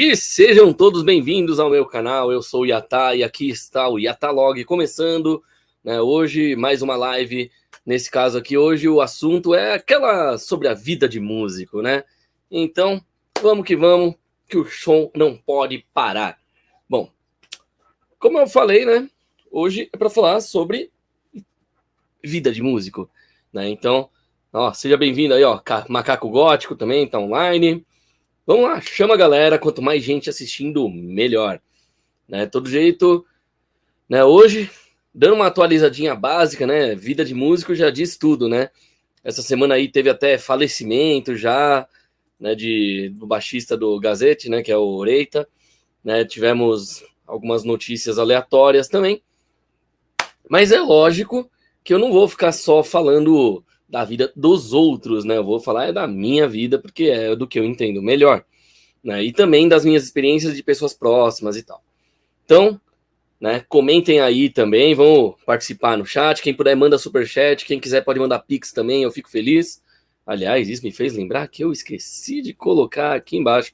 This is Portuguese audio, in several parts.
E sejam todos bem-vindos ao meu canal. Eu sou o Yatá e aqui está o Yatalog começando, né? Hoje mais uma live. Nesse caso aqui hoje o assunto é aquela sobre a vida de músico, né? Então vamos que o show não pode parar. Bom, como eu falei, né? Hoje é para falar sobre vida de músico, né? Então, ó, seja bem-vindo aí, ó, Macaco Gótico também tá online. Vamos lá, chama a galera, quanto mais gente assistindo, melhor. Né? Todo jeito, né? Hoje, dando uma atualizadinha básica, né? Vida de músico já diz tudo, né? Essa semana aí teve até falecimento já, né? Do baixista do Gazette, né? Que é o Oreita. Né? Tivemos algumas notícias aleatórias também. Mas é lógico que eu não vou ficar só falando da vida dos outros, né? Eu vou falar da minha vida, porque é do que eu entendo melhor, né? E também das minhas experiências de pessoas próximas e tal. Então, né, comentem aí também, vão participar no chat. Quem puder, manda superchat. Quem quiser pode mandar pix também, eu fico feliz. Aliás, isso me fez lembrar que eu esqueci de colocar aqui embaixo.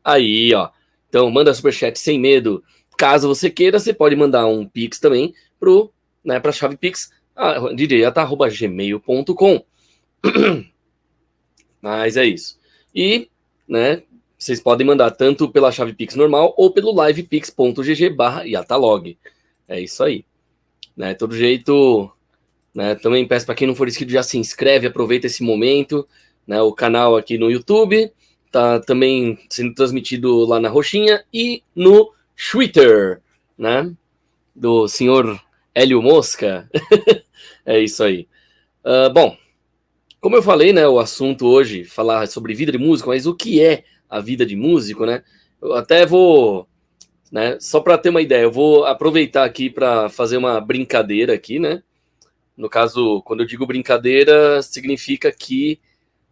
Aí, ó. Então, manda superchat sem medo. Caso você queira, você pode mandar um pix também pra chave pix, djata@gmail.com. Mas é isso. E, né, vocês podem mandar tanto pela chave pix normal ou pelo livepix.gg/yatalog. É isso aí. Né, todo jeito, né, também peço para quem não for inscrito, já se inscreve, aproveita esse momento. Né, o canal aqui no YouTube tá também sendo transmitido lá na Roxinha e no Twitter, né, do senhor Hélio Mosca. É isso aí. Bom, como eu falei, né, o assunto hoje, falar sobre vida de músico, mas o que é a vida de músico, né? Eu até vou, né, só para ter uma ideia, eu vou aproveitar aqui para fazer uma brincadeira aqui, né? No caso, quando eu digo brincadeira, significa que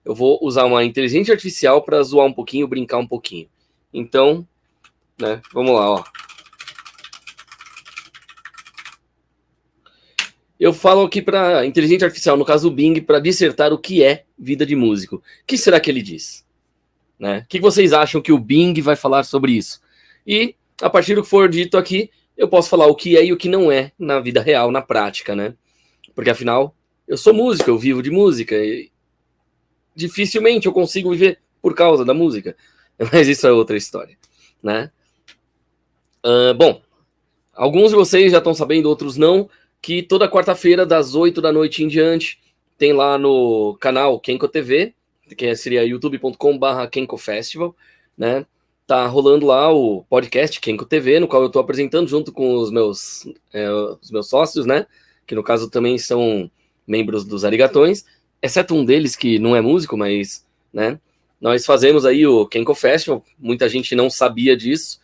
eu vou usar uma inteligência artificial para zoar um pouquinho, brincar um pouquinho. Então, né, vamos lá, ó. Eu falo aqui para inteligência artificial, no caso o Bing, para dissertar o que é vida de músico. O que será que ele diz? Né? O que vocês acham que o Bing vai falar sobre isso? E, a partir do que for dito aqui, eu posso falar o que é e o que não é na vida real, na prática, né? Porque, afinal, eu sou músico, eu vivo de música. E dificilmente eu consigo viver por causa da música. Mas isso é outra história, né? Bom, alguns de vocês já estão sabendo, outros não, que toda quarta-feira, das 8 da noite em diante, tem lá no canal Kenko TV, que seria youtube.com/Kenko Festival, né? Tá rolando lá o podcast Kenko TV, no qual eu tô apresentando junto com os meus sócios, né? Que no caso também são membros dos Arigatões, exceto um deles que não é músico, mas, né? Nós fazemos aí o Kenko Festival, muita gente não sabia disso,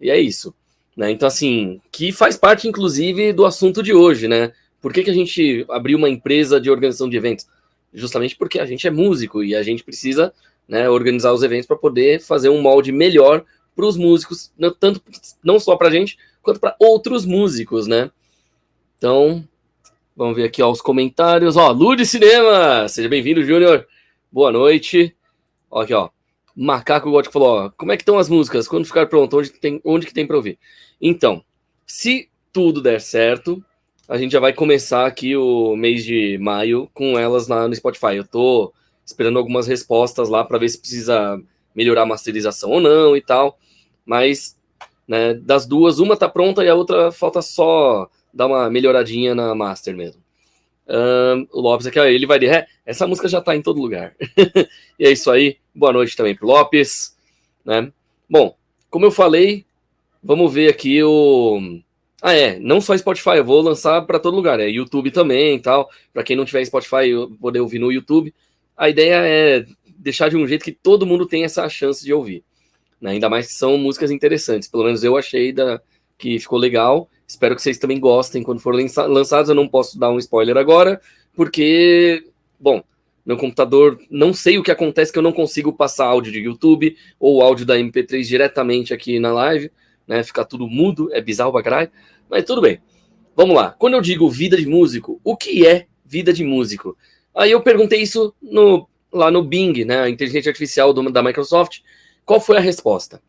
e é isso. Né? Então, assim, que faz parte, inclusive, do assunto de hoje, né? Por que a gente abriu uma empresa de organização de eventos? Justamente porque a gente é músico e a gente precisa, né, organizar os eventos para poder fazer um molde melhor para os músicos, tanto não só para a gente, quanto para outros músicos, né? Então, vamos ver aqui ó, os comentários. Ó, Lu de Cinema! Seja bem-vindo, Júnior. Boa noite. Ó, aqui, ó. Macaco Gótico falou, ó, como é que estão as músicas? Quando ficar pronto, onde que tem para ouvir? Então, se tudo der certo, a gente já vai começar aqui o mês de maio com elas lá no Spotify. Eu tô esperando algumas respostas lá para ver se precisa melhorar a masterização ou não e tal. Mas, né, das duas, uma tá pronta e a outra falta só dar uma melhoradinha na master mesmo. O Lopes aqui, ó, ele vai de ré. Essa música já tá em todo lugar. E é isso aí. Boa noite também pro Lopes, né? Bom, como eu falei, vamos ver aqui não só Spotify, eu vou lançar para todo lugar, é YouTube também e tal. Para quem não tiver Spotify, poder ouvir no YouTube. A ideia é deixar de um jeito que todo mundo tenha essa chance de ouvir, né? Ainda mais que são músicas interessantes. Pelo menos eu achei que ficou legal. Espero que vocês também gostem quando forem lançados. Eu não posso dar um spoiler agora, porque, bom, meu computador, não sei o que acontece, que eu não consigo passar áudio de YouTube ou áudio da MP3 diretamente aqui na live, né? Fica tudo mudo, é bizarro pra caralho, mas tudo bem. Vamos lá. Quando eu digo vida de músico, o que é vida de músico? Aí eu perguntei isso lá no Bing, né? A inteligência artificial da Microsoft. Qual foi a resposta?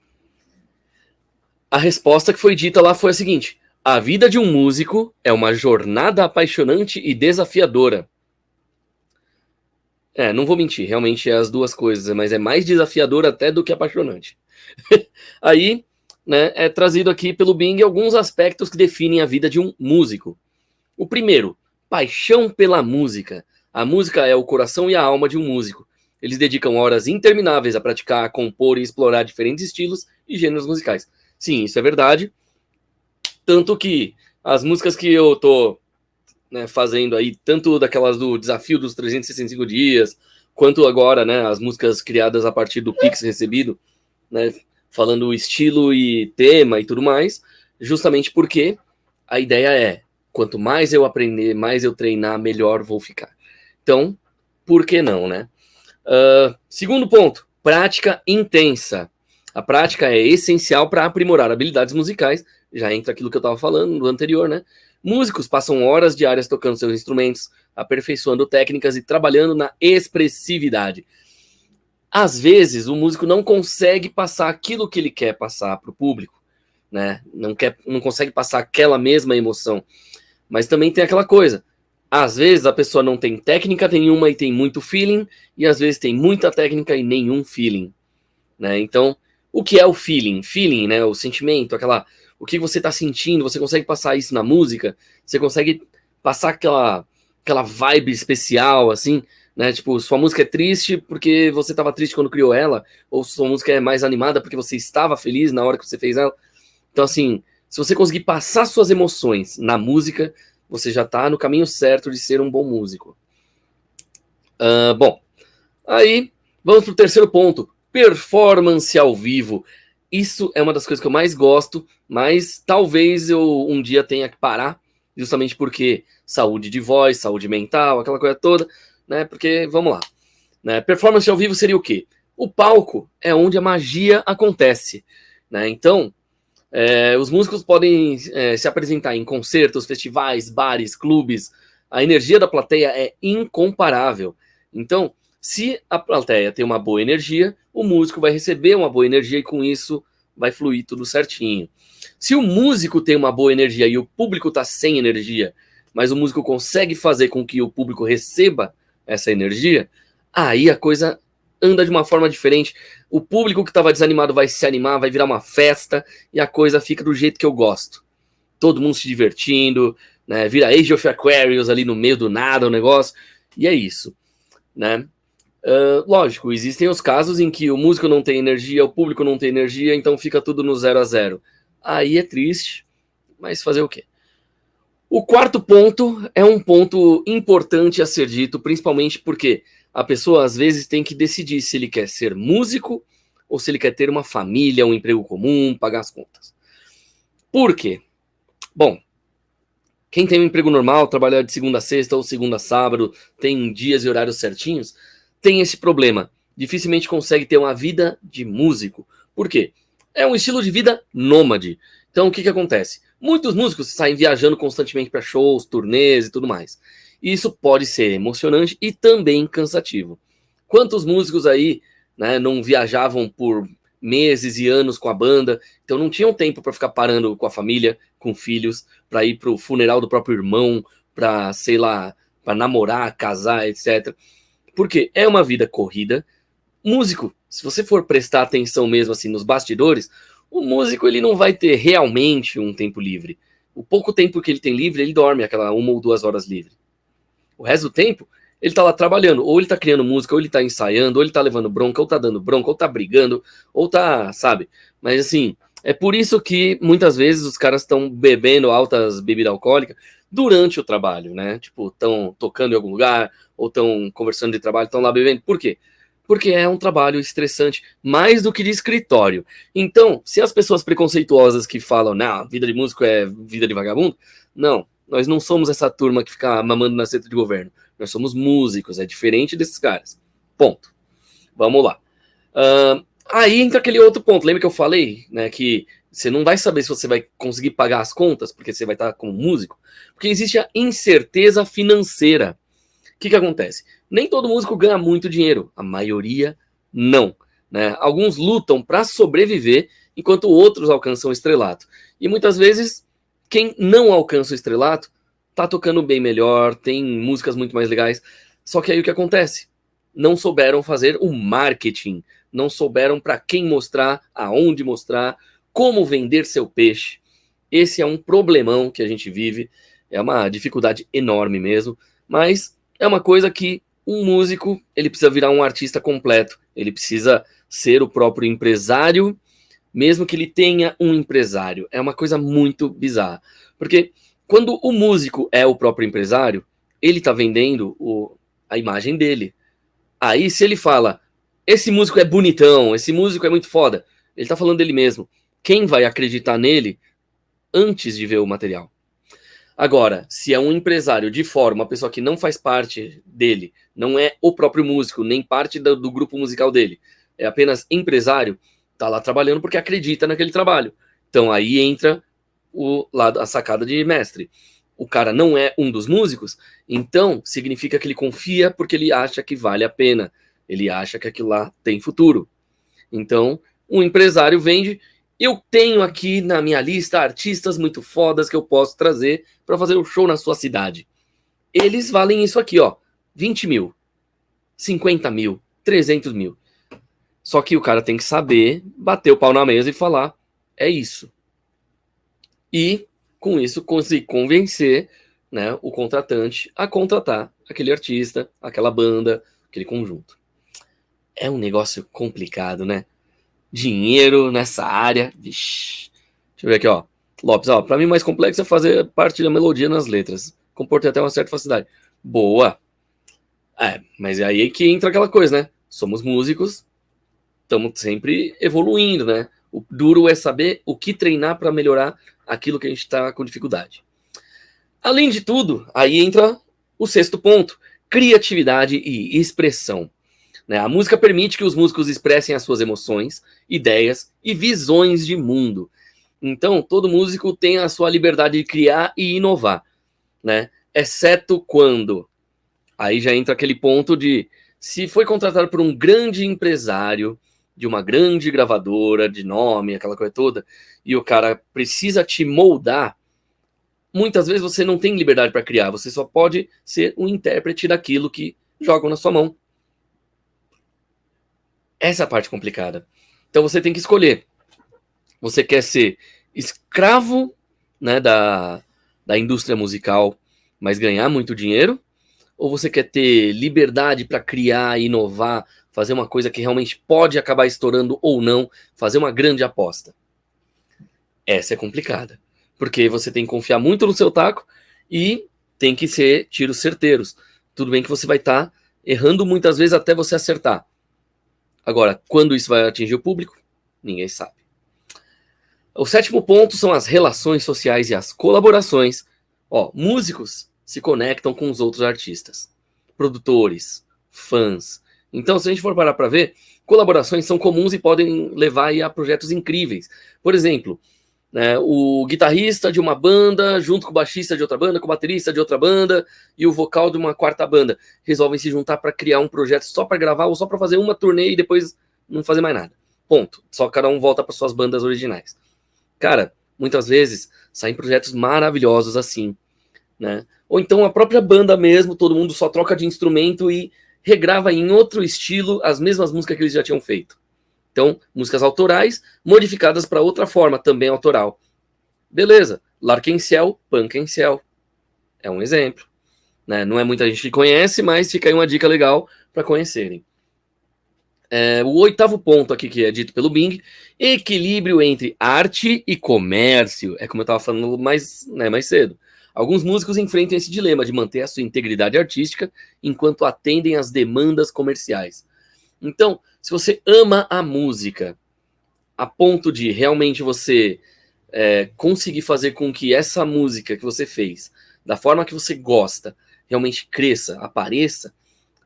A resposta que foi dita lá foi a seguinte: a vida de um músico é uma jornada apaixonante e desafiadora. Não vou mentir, realmente é as duas coisas, mas é mais desafiador até do que apaixonante. Aí, né, é trazido aqui pelo Bing alguns aspectos que definem a vida de um músico. O primeiro, paixão pela música. A música é o coração e a alma de um músico. Eles dedicam horas intermináveis a praticar, compor e explorar diferentes estilos e gêneros musicais. Sim, isso é verdade. Tanto que as músicas que eu tô, né, fazendo aí, tanto daquelas do desafio dos 365 dias, quanto agora, né, as músicas criadas a partir do Pix recebido, né, falando estilo e tema e tudo mais, justamente porque a ideia é, quanto mais eu aprender, mais eu treinar, melhor vou ficar. Então, por que não, né? Segundo ponto, prática intensa. A prática é essencial para aprimorar habilidades musicais, já entra aquilo que eu estava falando no anterior, né? Músicos passam horas diárias tocando seus instrumentos, aperfeiçoando técnicas e trabalhando na expressividade. Às vezes, o músico não consegue passar aquilo que ele quer passar para o público, né? Não consegue passar aquela mesma emoção. Mas também tem aquela coisa. Às vezes a pessoa não tem técnica nenhuma e tem muito feeling, e às vezes tem muita técnica e nenhum feeling, né? Então, o que é o feeling? Feeling, né? O sentimento, o que você está sentindo, você consegue passar isso na música, você consegue passar aquela vibe especial, assim, né? Tipo, sua música é triste porque você estava triste quando criou ela, ou sua música é mais animada porque você estava feliz na hora que você fez ela. Então, assim, se você conseguir passar suas emoções na música, você já está no caminho certo de ser um bom músico. Bom, aí vamos para o terceiro ponto, performance ao vivo. Isso é uma das coisas que eu mais gosto, mas talvez eu um dia tenha que parar, justamente porque saúde de voz, saúde mental, aquela coisa toda, né? Porque, vamos lá, né? Performance ao vivo seria o quê? O palco é onde a magia acontece, né? Então, os músicos podem se apresentar em concertos, festivais, bares, clubes. A energia da plateia é incomparável. Então, se a plateia tem uma boa energia, o músico vai receber uma boa energia e com isso vai fluir tudo certinho. Se o músico tem uma boa energia e o público está sem energia, mas o músico consegue fazer com que o público receba essa energia, aí a coisa anda de uma forma diferente. O público que estava desanimado vai se animar, vai virar uma festa e a coisa fica do jeito que eu gosto. Todo mundo se divertindo, né? Vira Age of Aquarius ali no meio do nada o negócio, e é isso, né? Lógico, existem os casos em que o músico não tem energia, o público não tem energia, então fica tudo no 0-0. Aí é triste, mas fazer o quê? O quarto ponto é um ponto importante a ser dito, principalmente porque a pessoa às vezes tem que decidir se ele quer ser músico ou se ele quer ter uma família, um emprego comum, pagar as contas. Por quê? Bom, quem tem um emprego normal, trabalha de segunda a sexta ou segunda a sábado, tem dias e horários certinhos, tem esse problema. Dificilmente consegue ter uma vida de músico. Por quê? É um estilo de vida nômade. Então, o que acontece? Muitos músicos saem viajando constantemente para shows, turnês e tudo mais. E isso pode ser emocionante e também cansativo. Quantos músicos aí, né, não viajavam por meses e anos com a banda, então não tinham tempo para ficar parando com a família, com filhos, para ir para o funeral do próprio irmão, para, sei lá, para namorar, casar, etc. Porque é uma vida corrida. Músico, se você for prestar atenção mesmo assim nos bastidores, o músico ele não vai ter realmente um tempo livre. O pouco tempo que ele tem livre, ele dorme aquela 1 ou 2 horas livre. O resto do tempo, ele tá lá trabalhando, ou ele tá criando música, ou ele tá ensaiando, ou ele tá levando bronca, ou tá dando bronca, ou tá brigando, ou tá, sabe? Mas assim, é por isso que muitas vezes os caras estão bebendo altas bebidas alcoólicas durante o trabalho, né? Tipo, estão tocando em algum lugar, ou estão conversando de trabalho, estão lá bebendo. Por quê? Porque é um trabalho estressante, mais do que de escritório. Então, se as pessoas preconceituosas que falam, não, vida de músico é vida de vagabundo, não, nós não somos essa turma que fica mamando na seta de governo. Nós somos músicos, é diferente desses caras. Ponto. Vamos lá. Aí entra aquele outro ponto. Lembra que eu falei, né, que você não vai saber se você vai conseguir pagar as contas, porque você vai estar como músico, porque existe a incerteza financeira. O que acontece? Nem todo músico ganha muito dinheiro, a maioria não, né? Alguns lutam para sobreviver enquanto outros alcançam o estrelato. E muitas vezes, quem não alcança o estrelato tá tocando bem melhor, tem músicas muito mais legais. Só que aí o que acontece? Não souberam fazer o marketing, não souberam para quem mostrar, aonde mostrar, como vender seu peixe. Esse é um problemão que a gente vive, é uma dificuldade enorme mesmo, mas é uma coisa que um músico, ele precisa virar um artista completo, ele precisa ser o próprio empresário, mesmo que ele tenha um empresário. É uma coisa muito bizarra, porque quando o músico é o próprio empresário, ele tá vendendo a imagem dele. Aí se ele fala, esse músico é bonitão, esse músico é muito foda, ele tá falando dele mesmo. Quem vai acreditar nele antes de ver o material? Agora, se é um empresário de fora, uma pessoa que não faz parte dele, não é o próprio músico, nem parte do grupo musical dele, é apenas empresário, tá lá trabalhando porque acredita naquele trabalho. Então aí entra a sacada de mestre. O cara não é um dos músicos, então significa que ele confia porque ele acha que vale a pena. Ele acha que aquilo lá tem futuro. Então, um empresário vende. Eu tenho aqui na minha lista artistas muito fodas que eu posso trazer para fazer um show na sua cidade. Eles valem isso aqui, ó. 20 mil, 50 mil, 300 mil. Só que o cara tem que saber bater o pau na mesa e falar, é isso. E, com isso, conseguir convencer, né, o contratante a contratar aquele artista, aquela banda, aquele conjunto. É um negócio complicado, né? Dinheiro nessa área. Vixi. Deixa eu ver aqui, ó. Lopes, ó. Pra mim, o mais complexo é fazer parte da melodia nas letras. Comporta até uma certa facilidade. Boa. Mas é aí que entra aquela coisa, né? Somos músicos, estamos sempre evoluindo, né? O duro é saber o que treinar para melhorar aquilo que a gente está com dificuldade. Além de tudo, aí entra o sexto ponto: criatividade e expressão. Né? A música permite que os músicos expressem as suas emoções, ideias e visões de mundo. Então, todo músico tem a sua liberdade de criar e inovar, né? Exceto quando... Aí já entra aquele ponto de... Se foi contratado por um grande empresário, de uma grande gravadora, de nome, aquela coisa toda, e o cara precisa te moldar, muitas vezes você não tem liberdade para criar, você só pode ser um intérprete daquilo que jogam na sua mão. Essa é a parte complicada. Então você tem que escolher. Você quer ser escravo, né, da indústria musical, mas ganhar muito dinheiro? Ou você quer ter liberdade para criar, inovar, fazer uma coisa que realmente pode acabar estourando ou não, fazer uma grande aposta? Essa é complicada. Porque você tem que confiar muito no seu taco e tem que ser tiros certeiros. Tudo bem que você vai estar errando muitas vezes até você acertar. Agora, quando isso vai atingir o público, ninguém sabe. O sétimo ponto são as relações sociais e as colaborações. Ó, músicos se conectam com os outros artistas, produtores, fãs. Então, se a gente for parar para ver, colaborações são comuns e podem levar aí a projetos incríveis. Por exemplo, né, o guitarrista de uma banda junto com o baixista de outra banda, com o baterista de outra banda e o vocal de uma quarta banda resolvem se juntar para criar um projeto só para gravar ou só para fazer uma turnê e depois não fazer mais nada. Ponto. Só cada um volta para suas bandas originais. Cara, muitas vezes saem projetos maravilhosos assim, né? Ou então a própria banda mesmo, todo mundo só troca de instrumento e regrava em outro estilo as mesmas músicas que eles já tinham feito. Então, músicas autorais modificadas para outra forma, também autoral. Beleza, L'Arc-en-Ciel, Punk-en-Ciel. É um exemplo. Né? Não é muita gente que conhece, mas fica aí uma dica legal para conhecerem. O oitavo ponto aqui que é dito pelo Bing: equilíbrio entre arte e comércio. É como eu estava falando mais cedo. Alguns músicos enfrentam esse dilema de manter a sua integridade artística enquanto atendem às demandas comerciais. Então, se você ama a música a ponto de realmente você conseguir fazer com que essa música que você fez, da forma que você gosta, realmente cresça, apareça,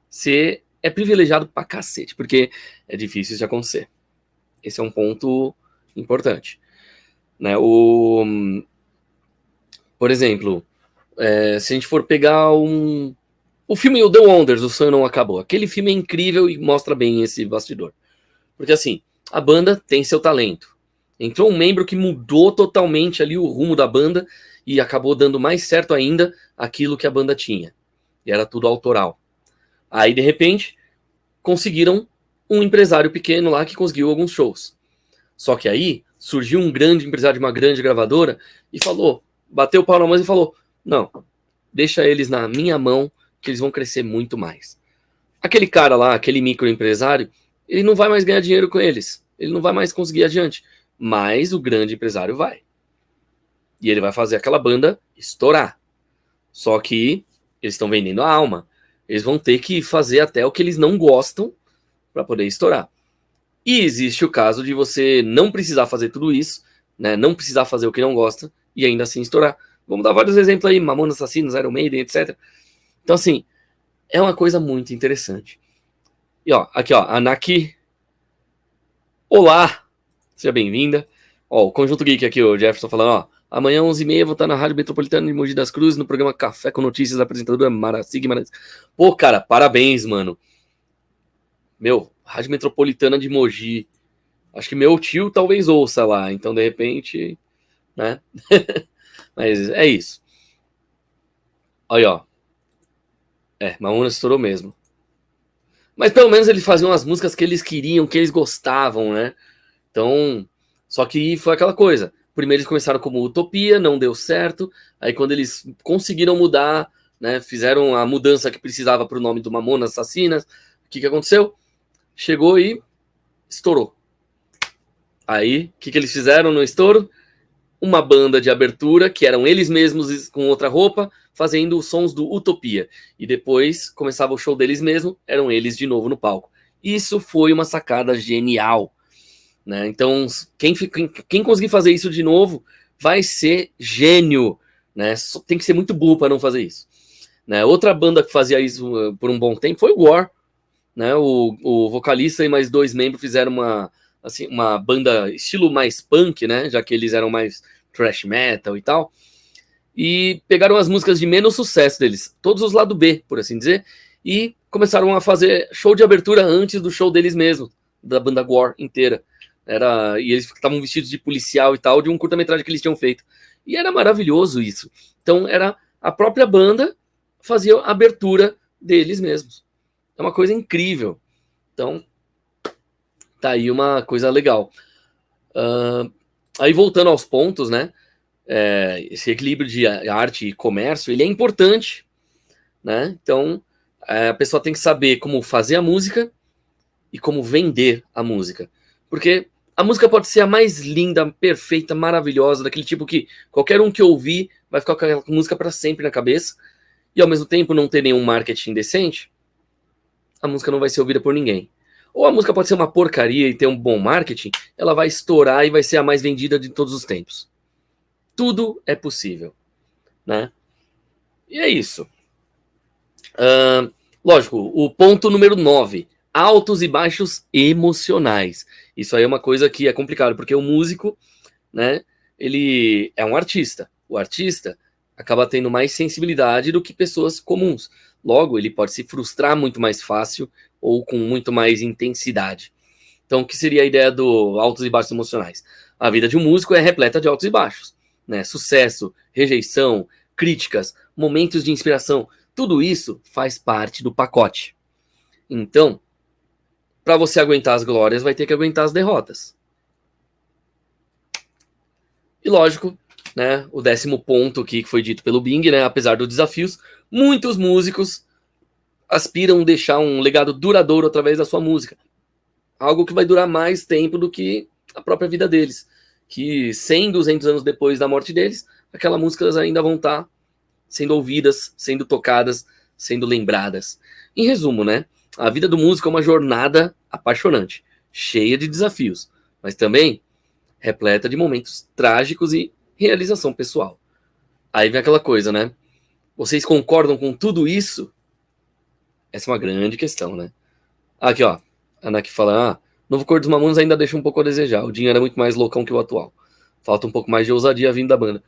você é privilegiado pra cacete, porque é difícil isso acontecer. Esse é um ponto importante. Né? Por exemplo, se a gente for pegar o filme The Wonders, O Sonho Não Acabou. Aquele filme é incrível e mostra bem esse bastidor. Porque assim, a banda tem seu talento. Entrou um membro que mudou totalmente ali o rumo da banda e acabou dando mais certo ainda aquilo que a banda tinha. E era tudo autoral. Aí, de repente, conseguiram um empresário pequeno lá que conseguiu alguns shows. Só que aí surgiu um grande empresário de uma grande gravadora e falou, bateu o pau na mão e falou, não, deixa eles na minha mão que eles vão crescer muito mais. Aquele cara lá, aquele microempresário, ele não vai mais ganhar dinheiro com eles. Ele não vai mais conseguir adiante. Mas o grande empresário vai. E ele vai fazer aquela banda estourar. Só que eles estão vendendo a alma. Eles vão ter que fazer até o que eles não gostam para poder estourar. E existe o caso de você não precisar fazer tudo isso, né? Não precisar fazer o que não gosta e ainda assim estourar. Vamos dar vários exemplos aí, Mamonas Assassinos, Iron Maiden, etc. Então, assim, é uma coisa muito interessante. E ó, aqui ó, a Naki. Olá, seja bem-vinda. Ó, o Conjunto Geek aqui, o Jefferson falando, ó. Amanhã, 11h30, vou estar na Rádio Metropolitana de Mogi das Cruzes, no programa Café com Notícias, da apresentadora Maraci Guimarães. Pô, cara, parabéns, mano. Meu, Rádio Metropolitana de Mogi. Acho que meu tio talvez ouça lá, então de repente, né? Mas é isso. Aí, ó. Mamonas estourou mesmo. Mas pelo menos eles faziam as músicas que eles queriam, que eles gostavam, né? Então, só que foi aquela coisa. Primeiro eles começaram como Utopia, não deu certo. Aí quando eles conseguiram mudar, né, fizeram a mudança que precisava para o nome do Mamonas Assassinas, o que aconteceu? Chegou e estourou. Aí, o que eles fizeram no estouro? Uma banda de abertura, que eram eles mesmos com outra roupa, fazendo os sons do Utopia. E depois começava o show deles mesmos, eram eles de novo no palco. Isso foi uma sacada genial. Né? Então, quem conseguir fazer isso de novo vai ser gênio. Né? Tem que ser muito burro para não fazer isso. Né? Outra banda que fazia isso por um bom tempo foi o War. Né? O vocalista e mais 2 membros fizeram uma banda estilo mais punk, né? Já que eles eram mais thrash metal e tal. E pegaram as músicas de menos sucesso deles, todos os lado B, por assim dizer, e começaram a fazer show de abertura antes do show deles mesmos, da banda War inteira. E eles estavam vestidos de policial e tal, de um curta-metragem que eles tinham feito. E era maravilhoso isso. Então era a própria banda fazia a abertura deles mesmos. É uma coisa incrível. Então, tá aí uma coisa legal. Aí voltando aos pontos, né? Esse equilíbrio de arte e comércio, ele é importante, né? Então, a pessoa tem que saber como fazer a música e como vender a música. Porque a música pode ser a mais linda, perfeita, maravilhosa, daquele tipo que qualquer um que ouvir vai ficar com aquela música para sempre na cabeça, e ao mesmo tempo não ter nenhum marketing decente, a música não vai ser ouvida por ninguém. Ou a música pode ser uma porcaria e ter um bom marketing, ela vai estourar e vai ser a mais vendida de todos os tempos. Tudo é possível, né? E é isso. Lógico, o ponto número 9, altos e baixos emocionais. Isso aí é uma coisa que é complicado, porque o músico, né, ele é um artista. O artista acaba tendo mais sensibilidade do que pessoas comuns. Logo, ele pode se frustrar muito mais fácil ou com muito mais intensidade. Então, o que seria a ideia do altos e baixos emocionais? A vida de um músico é repleta de altos e baixos, né? Sucesso, rejeição, críticas, momentos de inspiração. Tudo isso faz parte do pacote. Então, para você aguentar as glórias, vai ter que aguentar as derrotas. E lógico, né, o 10º ponto aqui que foi dito pelo Bing, né, apesar dos desafios, muitos músicos aspiram a deixar um legado duradouro através da sua música. Algo que vai durar mais tempo do que a própria vida deles. Que 100, 200 anos depois da morte deles, aquelas músicas ainda vão estar sendo ouvidas, sendo tocadas, sendo lembradas. Em resumo, né, a vida do músico é uma jornada apaixonante, cheia de desafios, mas também repleta de momentos trágicos e realização pessoal. Aí vem aquela coisa, né? Vocês concordam com tudo isso? Essa é uma grande questão, né? Aqui, ó. A Ana fala, Novo Cor dos Mamonas ainda deixa um pouco a desejar. O Dinho era muito mais loucão que o atual. Falta um pouco mais de ousadia vindo da banda.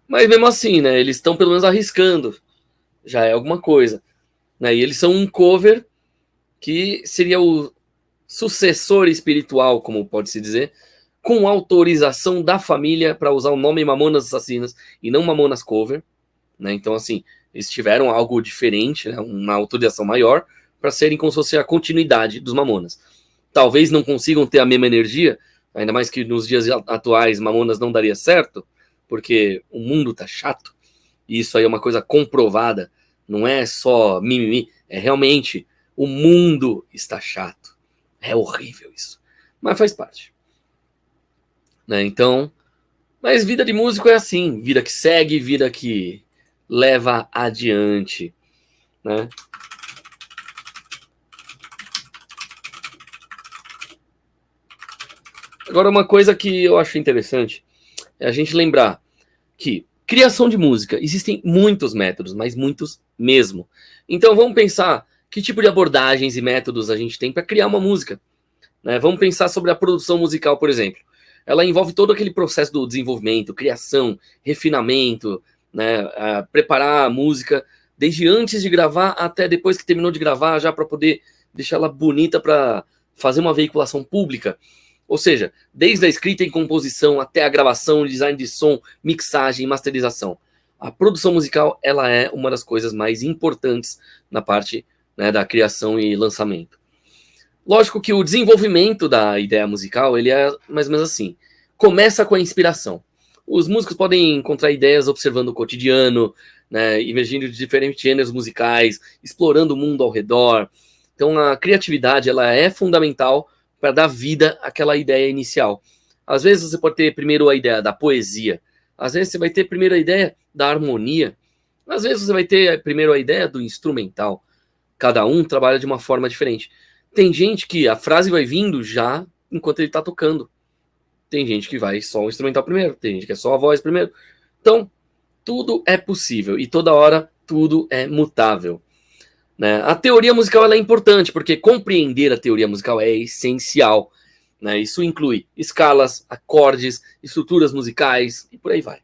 Mas mesmo assim, né? Eles estão pelo menos arriscando. Já é alguma coisa. Né? E eles são um cover que seria sucessor espiritual, como pode-se dizer, com autorização da família para usar o nome Mamonas Assassinas e não Mamonas Cover, né? Então, assim, eles tiveram algo diferente, né? Uma autorização maior para serem como se fosse a continuidade dos Mamonas. Talvez não consigam ter a mesma energia, ainda mais que nos dias atuais Mamonas não daria certo, porque o mundo tá chato, e isso aí é uma coisa comprovada, não é só mimimi, é realmente o mundo está chato. É horrível isso, mas faz parte, né? Então, mas vida de músico é assim, vida que segue, vida que leva adiante, né? Agora, uma coisa que eu acho interessante é a gente lembrar que criação de música, existem muitos métodos, mas muitos mesmo. Então vamos pensar que tipo de abordagens e métodos a gente tem para criar uma música, né? Vamos pensar sobre a produção musical, por exemplo. Ela envolve todo aquele processo do desenvolvimento, criação, refinamento, né? Preparar a música desde antes de gravar até depois que terminou de gravar, já para poder deixar ela bonita para fazer uma veiculação pública. Ou seja, desde a escrita e composição até a gravação, design de som, mixagem e masterização. A produção musical, ela é uma das coisas mais importantes na parte, né, da criação e lançamento. Lógico que o desenvolvimento da ideia musical, ele é mais ou menos assim. Começa com a inspiração. Os músicos podem encontrar ideias observando o cotidiano, né, emergindo de diferentes gêneros musicais, explorando o mundo ao redor. Então a criatividade, ela é fundamental para dar vida àquela ideia inicial. Às vezes você pode ter primeiro a ideia da poesia, às vezes você vai ter primeiro a ideia da harmonia, às vezes você vai ter primeiro a ideia do instrumental. Cada um trabalha de uma forma diferente. Tem gente que a frase vai vindo já enquanto ele está tocando. Tem gente que vai só o instrumental primeiro, tem gente que é só a voz primeiro. Então, tudo é possível e toda hora tudo é mutável. Né? A teoria musical ela é importante, porque compreender a teoria musical é essencial. Né? Isso inclui escalas, acordes, estruturas musicais e por aí vai.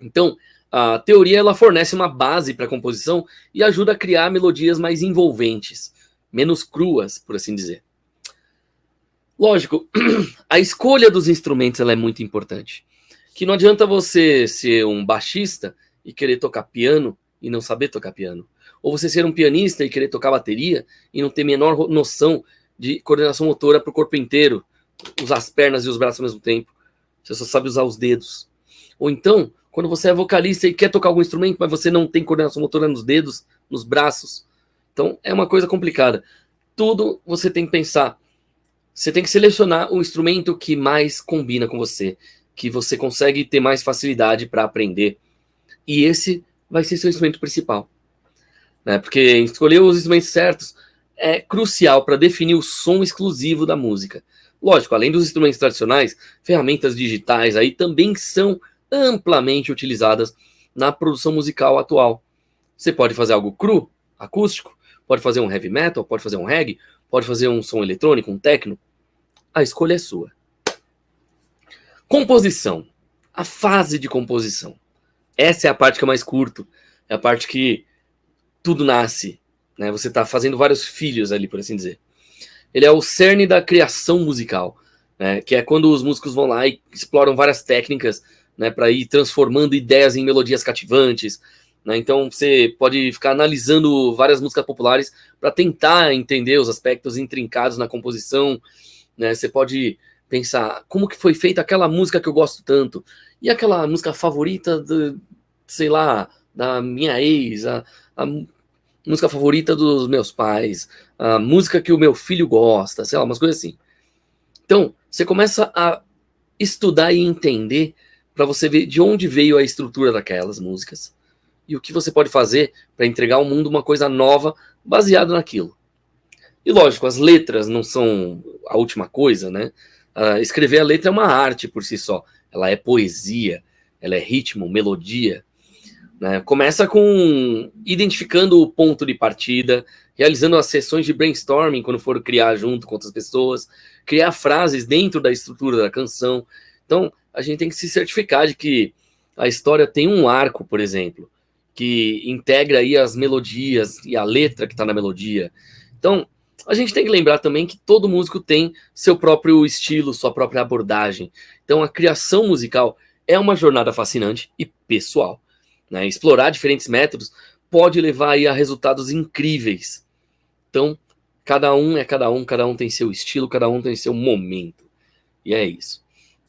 Então, a teoria ela fornece uma base para a composição e ajuda a criar melodias mais envolventes, menos cruas, por assim dizer. Lógico, a escolha dos instrumentos ela é muito importante. Que não adianta você ser um baixista e querer tocar piano e não saber tocar piano. Ou você ser um pianista e querer tocar bateria e não ter a menor noção de coordenação motora para o corpo inteiro, usar as pernas e os braços ao mesmo tempo. Você só sabe usar os dedos. Ou então, quando você é vocalista e quer tocar algum instrumento, mas você não tem coordenação motora nos dedos, nos braços. Então, é uma coisa complicada. Tudo você tem que pensar. Você tem que selecionar o instrumento que mais combina com você, que você consegue ter mais facilidade para aprender. E esse vai ser seu instrumento principal. Né? Porque escolher os instrumentos certos é crucial para definir o som exclusivo da música. Lógico, além dos instrumentos tradicionais, ferramentas digitais aí também são amplamente utilizadas na produção musical atual. Você pode fazer algo cru, acústico, pode fazer um heavy metal, pode fazer um reggae, pode fazer um som eletrônico, um techno. A escolha é sua. Composição. A fase de composição. Essa é a parte que eu mais curto. É a parte que tudo nasce, né? Você está fazendo vários filhos ali, por assim dizer. Ele é o cerne da criação musical, né? Que é quando os músicos vão lá e exploram várias técnicas, né? Para ir transformando ideias em melodias cativantes, né? Então você pode ficar analisando várias músicas populares para tentar entender os aspectos intrincados na composição, né? Você pode pensar como que foi feita aquela música que eu gosto tanto e aquela música favorita, sei lá, da minha ex, a música favorita dos meus pais, a música que o meu filho gosta, sei lá, umas coisas assim. Então, você começa a estudar e entender para você ver de onde veio a estrutura daquelas músicas e o que você pode fazer para entregar ao mundo uma coisa nova baseada naquilo. E lógico, as letras não são a última coisa, né? Escrever a letra é uma arte por si só. Ela é poesia, ela é ritmo, melodia. Né? Começa com identificando o ponto de partida, realizando as sessões de brainstorming quando for criar junto com outras pessoas, criar frases dentro da estrutura da canção. Então, a gente tem que se certificar de que a história tem um arco, por exemplo, que integra aí as melodias e a letra que está na melodia. Então, a gente tem que lembrar também que todo músico tem seu próprio estilo, sua própria abordagem. Então a criação musical é uma jornada fascinante e pessoal, né? Explorar diferentes métodos pode levar aí a resultados incríveis. Então, cada um tem seu estilo, cada um tem seu momento. E é isso.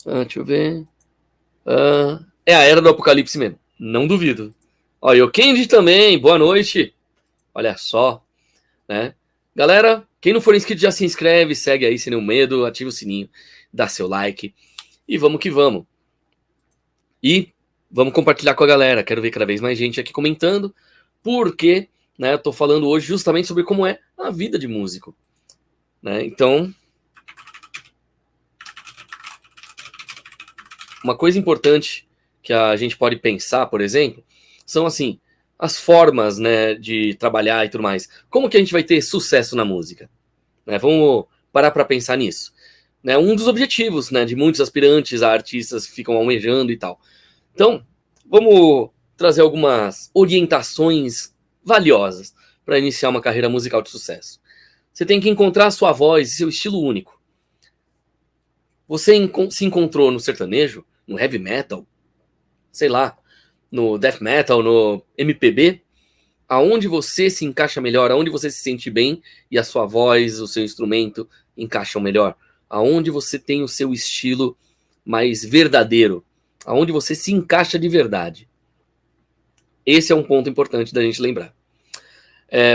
Deixa eu ver. É a era do apocalipse mesmo. Não duvido. Olha, o Kendi também, boa noite. Olha só, né? Galera, quem não for inscrito já se inscreve, segue aí sem nenhum medo, ativa o sininho, dá seu like e vamos que vamos. E vamos compartilhar com a galera. Quero ver cada vez mais gente aqui comentando, porque, né, eu tô falando hoje justamente sobre como é a vida de músico, né? Então, uma coisa importante que a gente pode pensar, por exemplo, são assim, as formas, né, de trabalhar e tudo mais. Como que a gente vai ter sucesso na música? Né, vamos parar para pensar nisso. Né, um dos objetivos, né, de muitos aspirantes a artistas que ficam almejando e tal. Então, vamos trazer algumas orientações valiosas para iniciar uma carreira musical de sucesso. Você tem que encontrar a sua voz e seu estilo único. Você se encontrou no sertanejo, no heavy metal, sei lá, no death metal, no MPB, aonde você se encaixa melhor, aonde você se sente bem e a sua voz, o seu instrumento encaixam melhor, aonde você tem o seu estilo mais verdadeiro, aonde você se encaixa de verdade. Esse é um ponto importante da gente lembrar.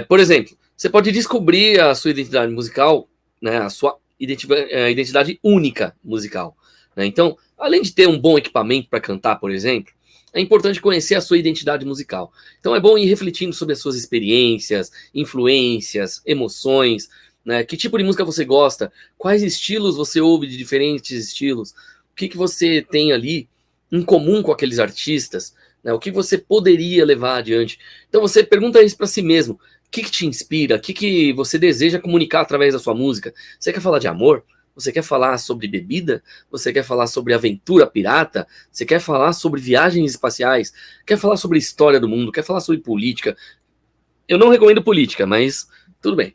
Por exemplo, você pode descobrir a sua identidade musical, né, a sua identidade única musical. Né? Então, além de ter um bom equipamento para cantar, por exemplo, é importante conhecer a sua identidade musical. Então é bom ir refletindo sobre as suas experiências, influências, emoções, né? Que tipo de música você gosta, quais estilos você ouve de diferentes estilos, o que você tem ali em comum com aqueles artistas, né? O que você poderia levar adiante. Então você pergunta isso para si mesmo, o que te inspira, o que você deseja comunicar através da sua música. Você quer falar de amor? Você quer falar sobre bebida? Você quer falar sobre aventura pirata? Você quer falar sobre viagens espaciais? Quer falar sobre história do mundo? Quer falar sobre política? Eu não recomendo política, mas tudo bem.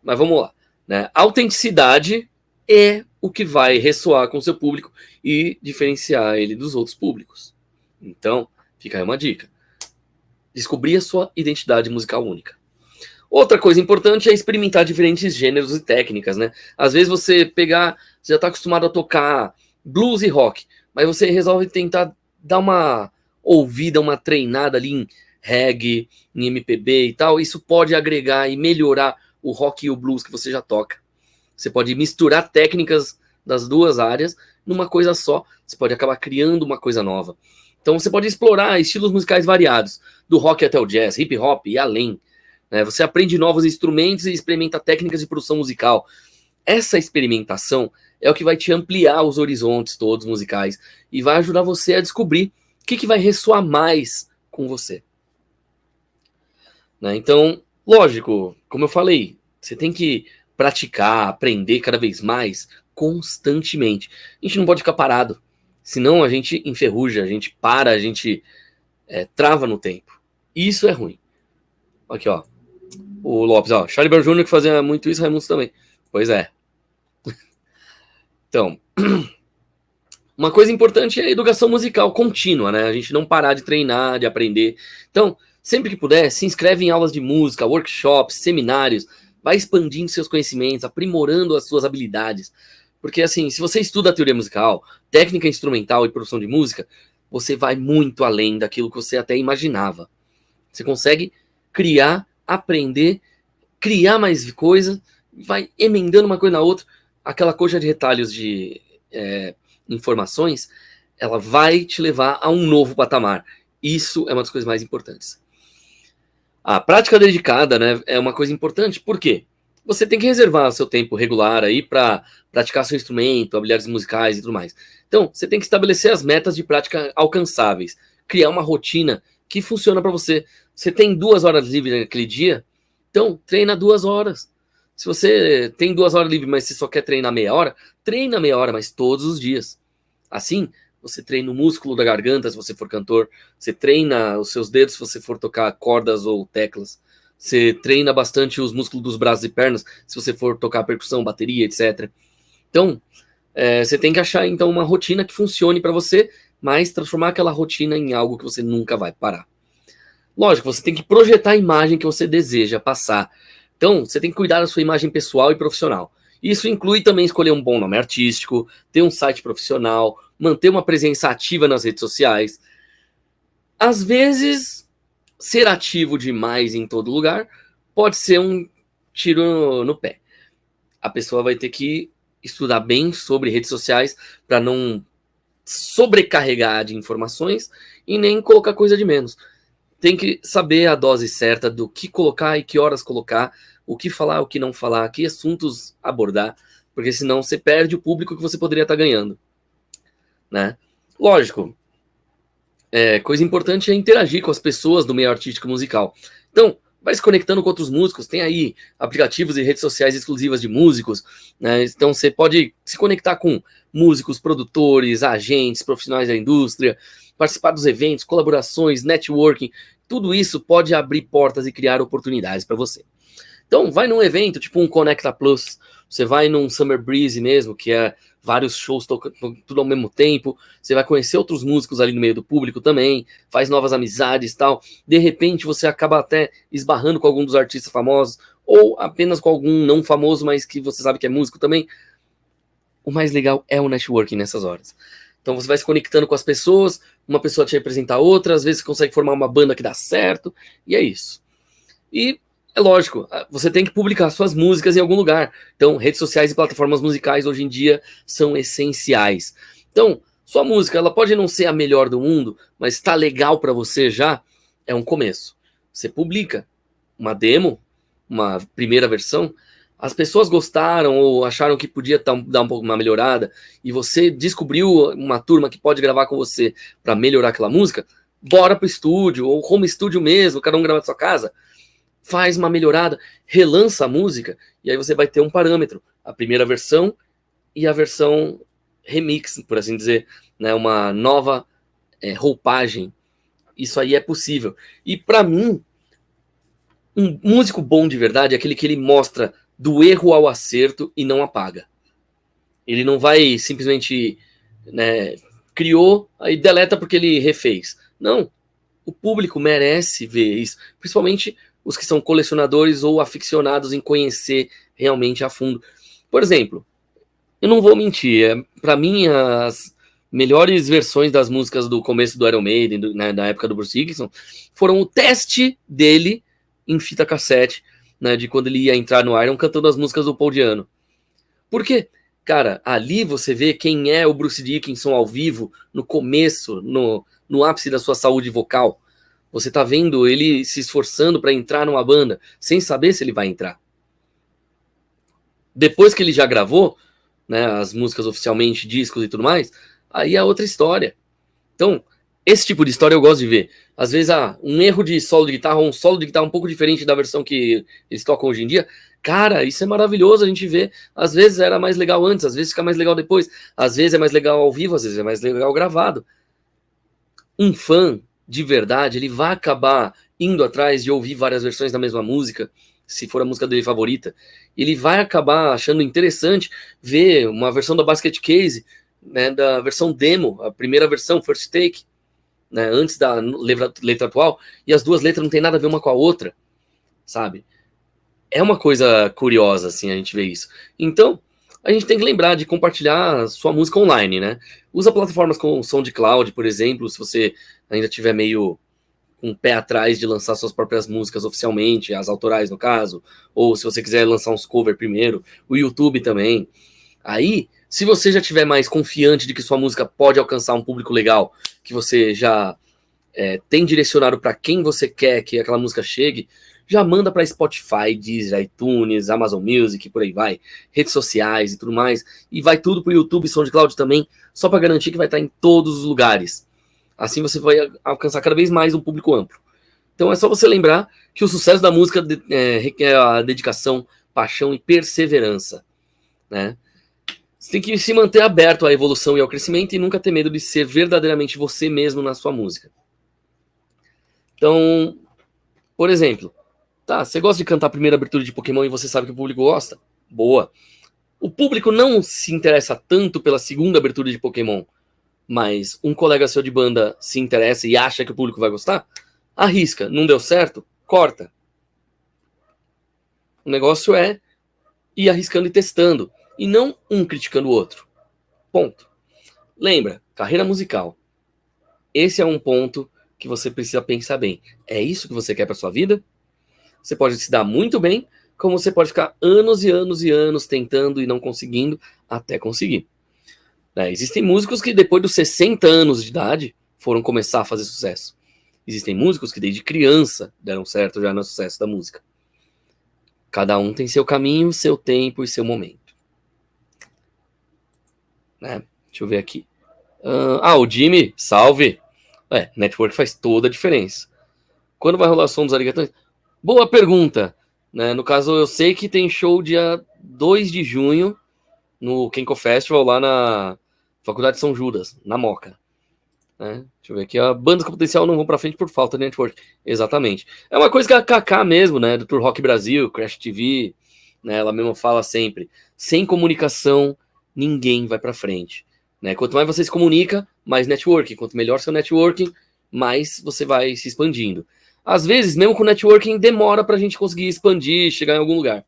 Mas vamos lá. Né? Autenticidade é o que vai ressoar com o seu público e diferenciar ele dos outros públicos. Então, fica aí uma dica. Descobrir a sua identidade musical única. Outra coisa importante é experimentar diferentes gêneros e técnicas, né? Às vezes você já está acostumado a tocar blues e rock, mas você resolve tentar dar uma ouvida, uma treinada ali em reggae, em MPB e tal. Isso pode agregar e melhorar o rock e o blues que você já toca. Você pode misturar técnicas das duas áreas numa coisa só. Você pode acabar criando uma coisa nova. Então você pode explorar estilos musicais variados, do rock até o jazz, hip hop e além. Você aprende novos instrumentos e experimenta técnicas de produção musical. Essa experimentação é o que vai te ampliar os horizontes todos musicais e vai ajudar você a descobrir o que vai ressoar mais com você. Então, lógico, como eu falei, você tem que praticar, aprender cada vez mais, constantemente. A gente não pode ficar parado, senão a gente enferruja, a gente para, a gente trava no tempo. Isso é ruim. Aqui, ó. O Lopes, ó, Charlie Brown Jr. que fazia muito isso, Raimundos também. Pois é. Então, uma coisa importante é a educação musical contínua, né? A gente não parar de treinar, de aprender. Então, sempre que puder, se inscreve em aulas de música, workshops, seminários, vai expandindo seus conhecimentos, aprimorando as suas habilidades. Porque, assim, se você estuda a teoria musical, técnica instrumental e produção de música, você vai muito além daquilo que você até imaginava. Você consegue criar, aprender, criar mais coisa, vai emendando uma coisa na outra, aquela coxa de retalhos de informações, ela vai te levar a um novo patamar. Isso é uma das coisas mais importantes. A prática dedicada, né, é uma coisa importante, por quê? Você tem que reservar seu tempo regular aí para praticar seu instrumento, habilidades musicais e tudo mais. Então, você tem que estabelecer as metas de prática alcançáveis, criar uma rotina que funciona para você. Você tem 2 horas livres naquele dia, então treina 2 horas. Se você tem 2 horas livres, mas você só quer treinar meia hora, treina meia hora, mas todos os dias. Assim, você treina o músculo da garganta se você for cantor, você treina os seus dedos se você for tocar cordas ou teclas, você treina bastante os músculos dos braços e pernas, se você for tocar percussão, bateria, etc. Então, você tem que achar então uma rotina que funcione para você, mas transformar aquela rotina em algo que você nunca vai parar. Lógico, você tem que projetar a imagem que você deseja passar. Então, você tem que cuidar da sua imagem pessoal e profissional. Isso inclui também escolher um bom nome artístico, ter um site profissional, manter uma presença ativa nas redes sociais. Às vezes, ser ativo demais em todo lugar pode ser um tiro no pé. A pessoa vai ter que estudar bem sobre redes sociais para não sobrecarregar de informações e nem colocar coisa de menos. Tem que saber a dose certa do que colocar e que horas colocar, o que falar, o que não falar, que assuntos abordar, porque senão você perde o público que você poderia estar ganhando, né? Lógico, coisa importante é interagir com as pessoas do meio artístico musical. Então, vai se conectando com outros músicos, tem aí aplicativos e redes sociais exclusivas de músicos, né? Então você pode se conectar com músicos, produtores, agentes, profissionais da indústria, participar dos eventos, colaborações, networking, tudo isso pode abrir portas e criar oportunidades para você. Então, vai num evento, tipo um Conecta Plus, você vai num Summer Breeze mesmo, que é vários shows tocando tudo ao mesmo tempo, você vai conhecer outros músicos ali no meio do público também, faz novas amizades e tal, de repente você acaba até esbarrando com algum dos artistas famosos, ou apenas com algum não famoso, mas que você sabe que é músico também. O mais legal é o networking nessas horas. Então você vai se conectando com as pessoas, uma pessoa te apresenta a outra, às vezes você consegue formar uma banda que dá certo, e é isso. E é lógico, você tem que publicar suas músicas em algum lugar. Então, redes sociais e plataformas musicais hoje em dia são essenciais. Então, sua música, ela pode não ser a melhor do mundo, mas está legal para você já, é um começo. Você publica uma demo, uma primeira versão, as pessoas gostaram ou acharam que podia dar um pouco uma melhorada, e você descobriu uma turma que pode gravar com você para melhorar aquela música, bora pro estúdio, ou home estúdio mesmo, cada um grava na sua casa, faz uma melhorada, relança a música, e aí você vai ter um parâmetro, a primeira versão e a versão remix, por assim dizer, né, uma nova roupagem. Isso aí é possível. E para mim, um músico bom de verdade é aquele que ele mostra do erro ao acerto e não apaga. Ele não vai simplesmente, né, criou, aí deleta porque ele refez. Não, o público merece ver isso, principalmente os que são colecionadores ou aficionados em conhecer realmente a fundo. Por exemplo, eu não vou mentir, para mim as melhores versões das músicas do começo do Iron Maiden, né, da época do Bruce Dickinson, foram o teste dele em fita cassete, né, de quando ele ia entrar no Iron cantando as músicas do Paul Di'Anno. Por quê? Cara, ali você vê quem é o Bruce Dickinson ao vivo, no começo, no ápice da sua saúde vocal. Você tá vendo ele se esforçando para entrar numa banda, sem saber se ele vai entrar. Depois que ele já gravou, né, as músicas oficialmente, discos e tudo mais, aí é outra história. Então, esse tipo de história eu gosto de ver. Às vezes, um erro de solo de guitarra, ou um solo de guitarra um pouco diferente da versão que eles tocam hoje em dia. Cara, isso é maravilhoso a gente ver. Às vezes era mais legal antes, às vezes fica mais legal depois. Às vezes é mais legal ao vivo, às vezes é mais legal gravado. Um fã de verdade, ele vai acabar indo atrás de ouvir várias versões da mesma música, se for a música dele favorita. Ele vai acabar achando interessante ver uma versão da Basket Case, né, da versão demo, a primeira versão, First Take, né, antes da letra atual, e as duas letras não tem nada a ver uma com a outra, sabe? É uma coisa curiosa, assim, a gente vê isso. Então, a gente tem que lembrar de compartilhar sua música online, né? Usa plataformas como o SoundCloud, por exemplo, se você ainda tiver meio com um pé atrás de lançar suas próprias músicas oficialmente, as autorais no caso, ou se você quiser lançar uns cover primeiro, o YouTube também. Aí, se você já tiver mais confiante de que sua música pode alcançar um público legal, que você já tem direcionado para quem você quer que aquela música chegue, já manda para Spotify, Deezer, iTunes, Amazon Music, por aí vai, redes sociais e tudo mais, e vai tudo pro YouTube e SoundCloud também, só para garantir que vai estar em todos os lugares. Assim você vai alcançar cada vez mais um público amplo. Então é só você lembrar que o sucesso da música requer a dedicação, paixão e perseverança, né? Você tem que se manter aberto à evolução e ao crescimento e nunca ter medo de ser verdadeiramente você mesmo na sua música. Então, por exemplo, Tá, você gosta de cantar a primeira abertura de Pokémon e você sabe que o público gosta? Boa. O público não se interessa tanto pela segunda abertura de Pokémon, mas um colega seu de banda se interessa e acha que o público vai gostar? Arrisca. Não deu certo? Corta. O negócio é ir arriscando e testando, e não um criticando o outro. Ponto. Lembra, carreira musical. Esse é um ponto que você precisa pensar bem. É isso que você quer para sua vida? Você pode se dar muito bem, como você pode ficar anos e anos e anos tentando e não conseguindo, até conseguir. Existem músicos que depois dos 60 anos de idade foram começar a fazer sucesso. Existem músicos que desde criança deram certo já no sucesso da música. Cada um tem seu caminho, seu tempo e seu momento. Deixa eu ver aqui. O Jimmy, salve! Network faz toda a diferença. Quando vai rolar o som dos arigatões? Boa pergunta. No caso, eu sei que tem show dia 2 de junho no Kenko Festival lá na Faculdade de São Judas, na Moca. Deixa eu ver aqui. Bandas com potencial não vão pra frente por falta de network. Exatamente. É uma coisa que a Kaká mesmo, do Tour Rock Brasil, Crash TV, ela mesma fala sempre. Sem comunicação, ninguém vai pra frente. Quanto mais você se comunica, mais networking. Quanto melhor seu networking, mais você vai se expandindo. Às vezes, mesmo com networking, demora pra gente conseguir expandir, chegar em algum lugar.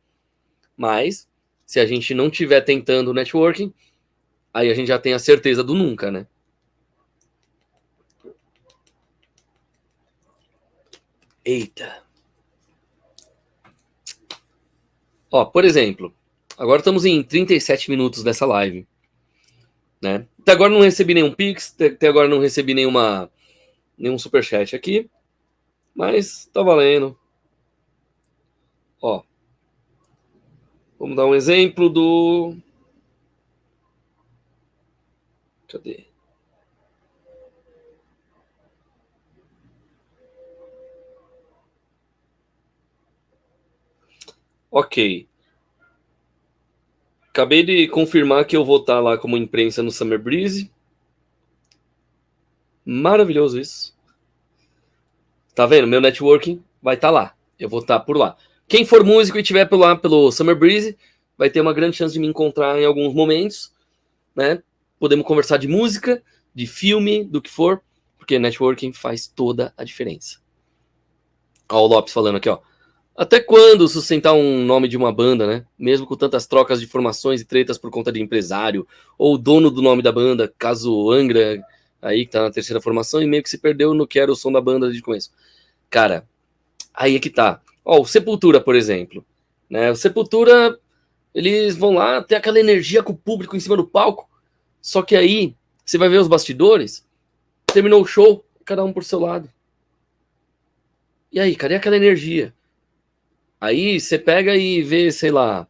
Mas, se a gente não estiver tentando networking, aí a gente já tem a certeza do nunca, Eita. Por exemplo, agora estamos em 37 minutos dessa live. Até agora não recebi nenhum Pix, até agora não recebi nenhum superchat aqui, mas tá valendo. Vamos dar um exemplo do... Cadê? Ok. Acabei de confirmar que eu vou estar lá como imprensa no Summer Breeze. Maravilhoso isso. Tá vendo? Meu networking vai estar lá. Eu vou estar por lá. Quem for músico e estiver por lá pelo Summer Breeze vai ter uma grande chance de me encontrar em alguns momentos. Podemos conversar de música, de filme, do que for, porque networking faz toda a diferença. O Lopes falando aqui, Até quando sustentar um nome de uma banda, Mesmo com tantas trocas de formações e tretas por conta de empresário, ou o dono do nome da banda, caso Angra, aí que tá na terceira formação, e meio que se perdeu no que era o som da banda desde o começo. Cara, aí é que tá. O Sepultura, por exemplo. O Sepultura, eles vão lá, tem aquela energia com o público em cima do palco, só que aí, você vai ver os bastidores, terminou o show, cada um por seu lado. E aí, cadê aquela energia? Aí você pega e vê, sei lá,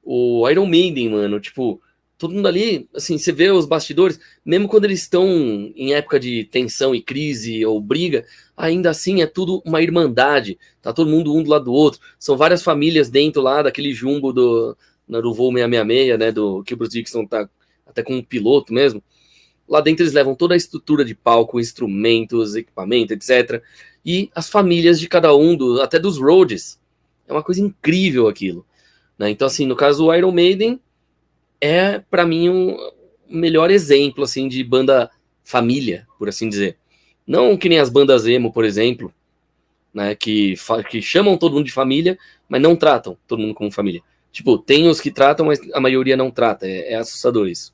o Iron Maiden, mano, tipo, todo mundo ali, assim, você vê os bastidores, mesmo quando eles estão em época de tensão e crise ou briga, ainda assim é tudo uma irmandade, tá todo mundo um do lado do outro, são várias famílias dentro lá daquele jumbo do voo 666, do que o Bruce Dickinson tá até com um piloto mesmo. Lá dentro eles levam toda a estrutura de palco, instrumentos, equipamento, etc. E as famílias de cada um, até dos Rhodes. É uma coisa incrível aquilo. Então, assim, no caso do Iron Maiden, é, para mim, um melhor exemplo, assim, de banda família, por assim dizer. Não que nem as bandas emo, por exemplo, que chamam todo mundo de família, mas não tratam todo mundo como família. Tipo, tem os que tratam, mas a maioria não trata. É assustador isso.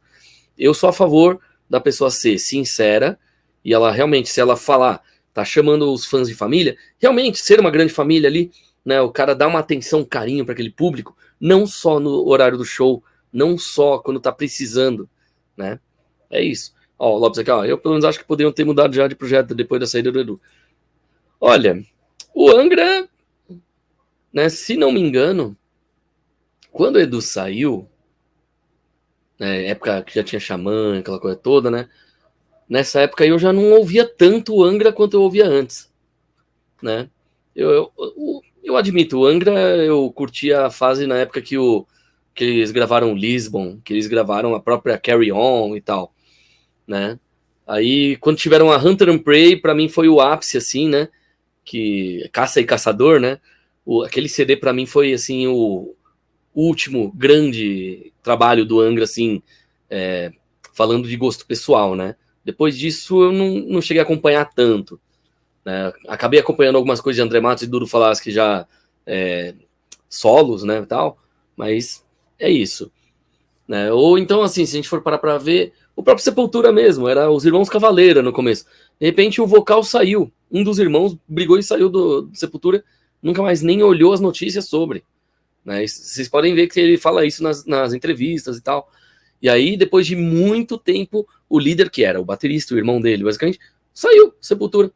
Eu sou a favor da pessoa ser sincera e ela realmente, se ela falar, tá chamando os fãs de família, realmente ser uma grande família ali, o cara dá uma atenção, um carinho para aquele público, não só no horário do show, não só quando tá precisando, É isso. O Lopes aqui, eu pelo menos acho que poderiam ter mudado já de projeto depois da saída do Edu. Olha, o Angra, se não me engano, quando o Edu saiu, época que já tinha Xamã, aquela coisa toda, nessa época eu já não ouvia tanto o Angra quanto eu ouvia antes, Eu admito, o Angra eu curtia a fase na época que eles gravaram Lisbon, que eles gravaram a própria Carry On e tal, Aí, quando tiveram a Hunter and Prey, pra mim foi o ápice, assim, que Caça e Caçador, aquele CD para mim foi assim o último grande trabalho do Angra, assim, falando de gosto pessoal, né? Depois disso eu não cheguei a acompanhar tanto, né? Acabei acompanhando algumas coisas de André Matos e Duro Falaschi já solos, né, tal, mas é isso, né? Ou então, assim, se a gente for parar pra ver, o próprio Sepultura mesmo, era os Irmãos Cavaleira no começo. De repente o vocal saiu, um dos irmãos brigou e saiu do Sepultura, nunca mais nem olhou as notícias sobre, né? Vocês podem ver que ele fala isso nas entrevistas e tal. E aí, depois de muito tempo, o líder, que era o baterista, o irmão dele, basicamente, saiu, Sepultura.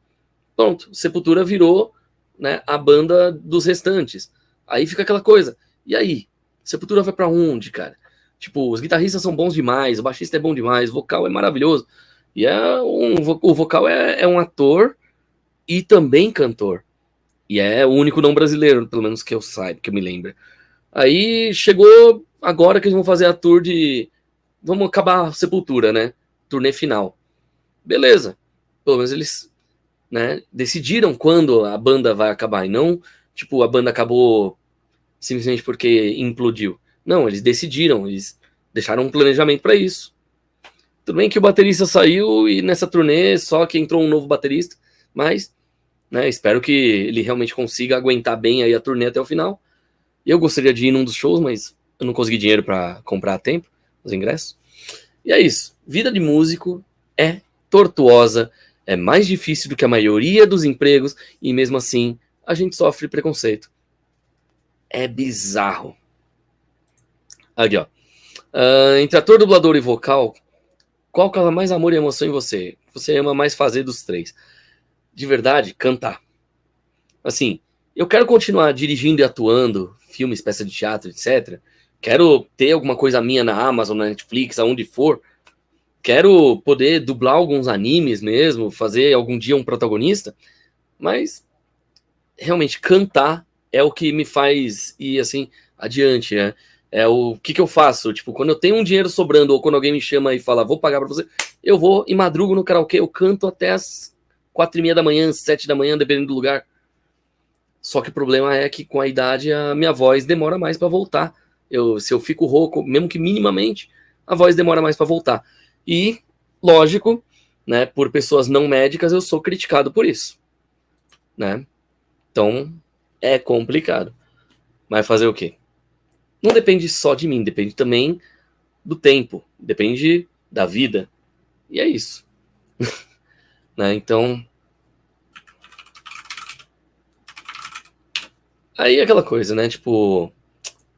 Pronto, Sepultura virou, né, a banda dos restantes. Aí fica aquela coisa, e aí? Sepultura vai pra onde, cara? Tipo, os guitarristas são bons demais, o baixista é bom demais, o vocal é maravilhoso. E o vocal é um ator e também cantor. E é o único não brasileiro, pelo menos que eu saiba, que eu me lembro. Aí chegou agora que eles vão fazer a tour de... Vamos acabar a Sepultura, né? Turnê final. Beleza. Pelo menos eles, né, decidiram quando a banda vai acabar. E não, tipo, a banda acabou simplesmente porque implodiu. Não, eles decidiram. Eles deixaram um planejamento para isso. Tudo bem que o baterista saiu e nessa turnê só que entrou um novo baterista. Mas, né, espero que ele realmente consiga aguentar bem aí a turnê até o final. Eu gostaria de ir num dos shows, mas eu não consegui dinheiro para comprar a tempo os ingressos. E é isso. Vida de músico é tortuosa, é mais difícil do que a maioria dos empregos e mesmo assim a gente sofre preconceito. É bizarro. Aqui, ó. Entre ator, dublador e vocal, qual causa mais amor e emoção em você? Você ama mais fazer dos três? De verdade, cantar. Assim, eu quero continuar dirigindo e atuando, filmes, peças de teatro, etc. Quero ter alguma coisa minha na Amazon, na Netflix, aonde for. Quero poder dublar alguns animes mesmo, fazer algum dia um protagonista. Mas, realmente, cantar é o que me faz ir, assim, adiante, né? É o que eu faço. Tipo, quando eu tenho um dinheiro sobrando ou quando alguém me chama e fala, vou pagar pra você, eu vou e madrugo no karaokê, eu canto até as 4:30 da manhã, 7 da manhã, dependendo do lugar. Só que o problema é que com a idade a minha voz demora mais para voltar. Se eu fico rouco, mesmo que minimamente, a voz demora mais para voltar. E, lógico, né, por pessoas não médicas, eu sou criticado por isso, né? Então, é complicado. Mas fazer o quê? Não depende só de mim, depende também do tempo, depende da vida. E é isso. Né? Então, aí é aquela coisa, né? Tipo,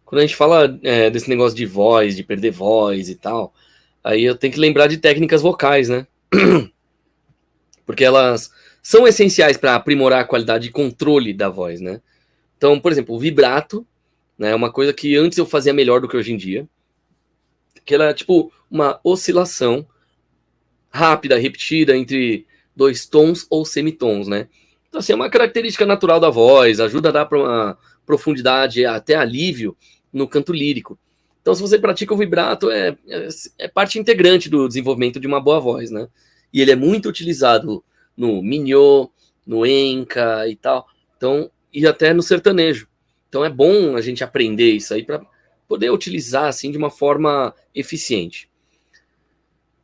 quando a gente fala desse negócio de voz, de perder voz e tal, aí eu tenho que lembrar de técnicas vocais, né? Porque elas são essenciais para aprimorar a qualidade de controle da voz, né? Então, por exemplo, o vibrato, né, é uma coisa que antes eu fazia melhor do que hoje em dia, que ela é tipo uma oscilação rápida, repetida entre dois tons ou semitons, né? Então, assim, é uma característica natural da voz, ajuda a dar para uma profundidade, até alívio no canto lírico. Então, se você pratica o vibrato, é parte integrante do desenvolvimento de uma boa voz, né? E ele é muito utilizado no minho, no enca e tal. Então, e até no sertanejo. Então, é bom a gente aprender isso aí para poder utilizar assim de uma forma eficiente.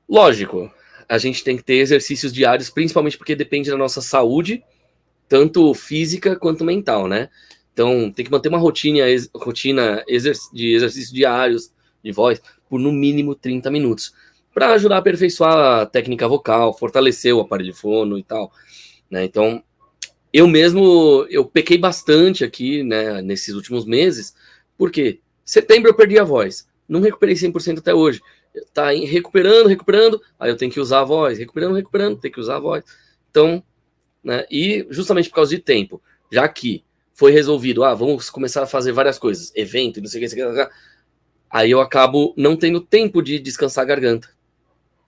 Lógico, a gente tem que ter exercícios diários, principalmente porque depende da nossa saúde, tanto física quanto mental, né? Então, tem que manter uma rotina de exercícios diários de voz por no mínimo 30 minutos, para ajudar a aperfeiçoar a técnica vocal, fortalecer o aparelho fono e tal, né? Então, eu pequei bastante aqui, né, nesses últimos meses, porque setembro eu perdi a voz, não recuperei 100% até hoje. Tá recuperando, aí eu tenho que usar a voz, recuperando, tenho que usar a voz. Então, né, e justamente por causa de tempo, já que foi resolvido, vamos começar a fazer várias coisas, evento, não sei o que, aí eu acabo não tendo tempo de descansar a garganta.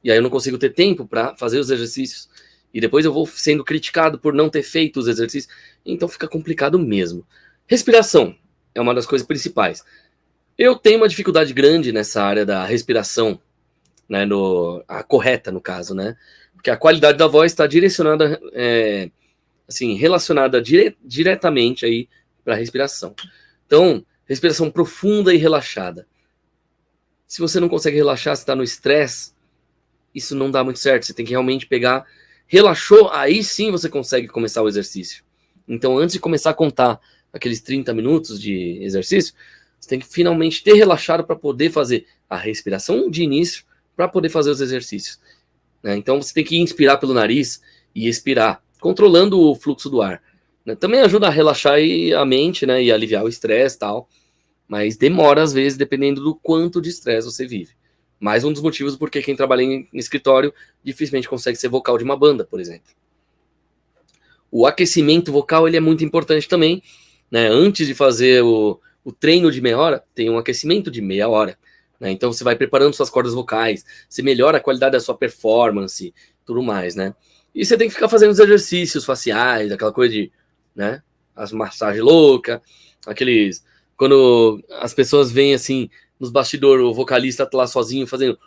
E aí eu não consigo ter tempo para fazer os exercícios. E depois eu vou sendo criticado por não ter feito os exercícios. Então fica complicado mesmo. Respiração é uma das coisas principais. Eu tenho uma dificuldade grande nessa área da respiração, né, a correta no caso, né? Porque a qualidade da voz está direcionada, assim, relacionada diretamente aí para a respiração. Então, respiração profunda e relaxada. Se você não consegue relaxar, você está no estresse, isso não dá muito certo. Você tem que realmente pegar, relaxou, aí sim você consegue começar o exercício. Então, antes de começar a contar aqueles 30 minutos de exercício, você tem que finalmente ter relaxado para poder fazer a respiração de início, para poder fazer os exercícios. Né? Então, você tem que inspirar pelo nariz e expirar, controlando o fluxo do ar. Né? Também ajuda a relaxar a mente, né? E aliviar o estresse e tal. Mas demora, às vezes, dependendo do quanto de estresse você vive. Mais um dos motivos porque quem trabalha em escritório dificilmente consegue ser vocal de uma banda, por exemplo. O aquecimento vocal ele é muito importante também. Né? Antes de fazer o treino de meia hora, tem um aquecimento de meia hora. Né? Então você vai preparando suas cordas vocais, você melhora a qualidade da sua performance, tudo mais, né? E você tem que ficar fazendo os exercícios faciais, aquela coisa de, né? As massagens loucas, aqueles... Quando as pessoas veem assim, nos bastidores, o vocalista tá lá sozinho fazendo...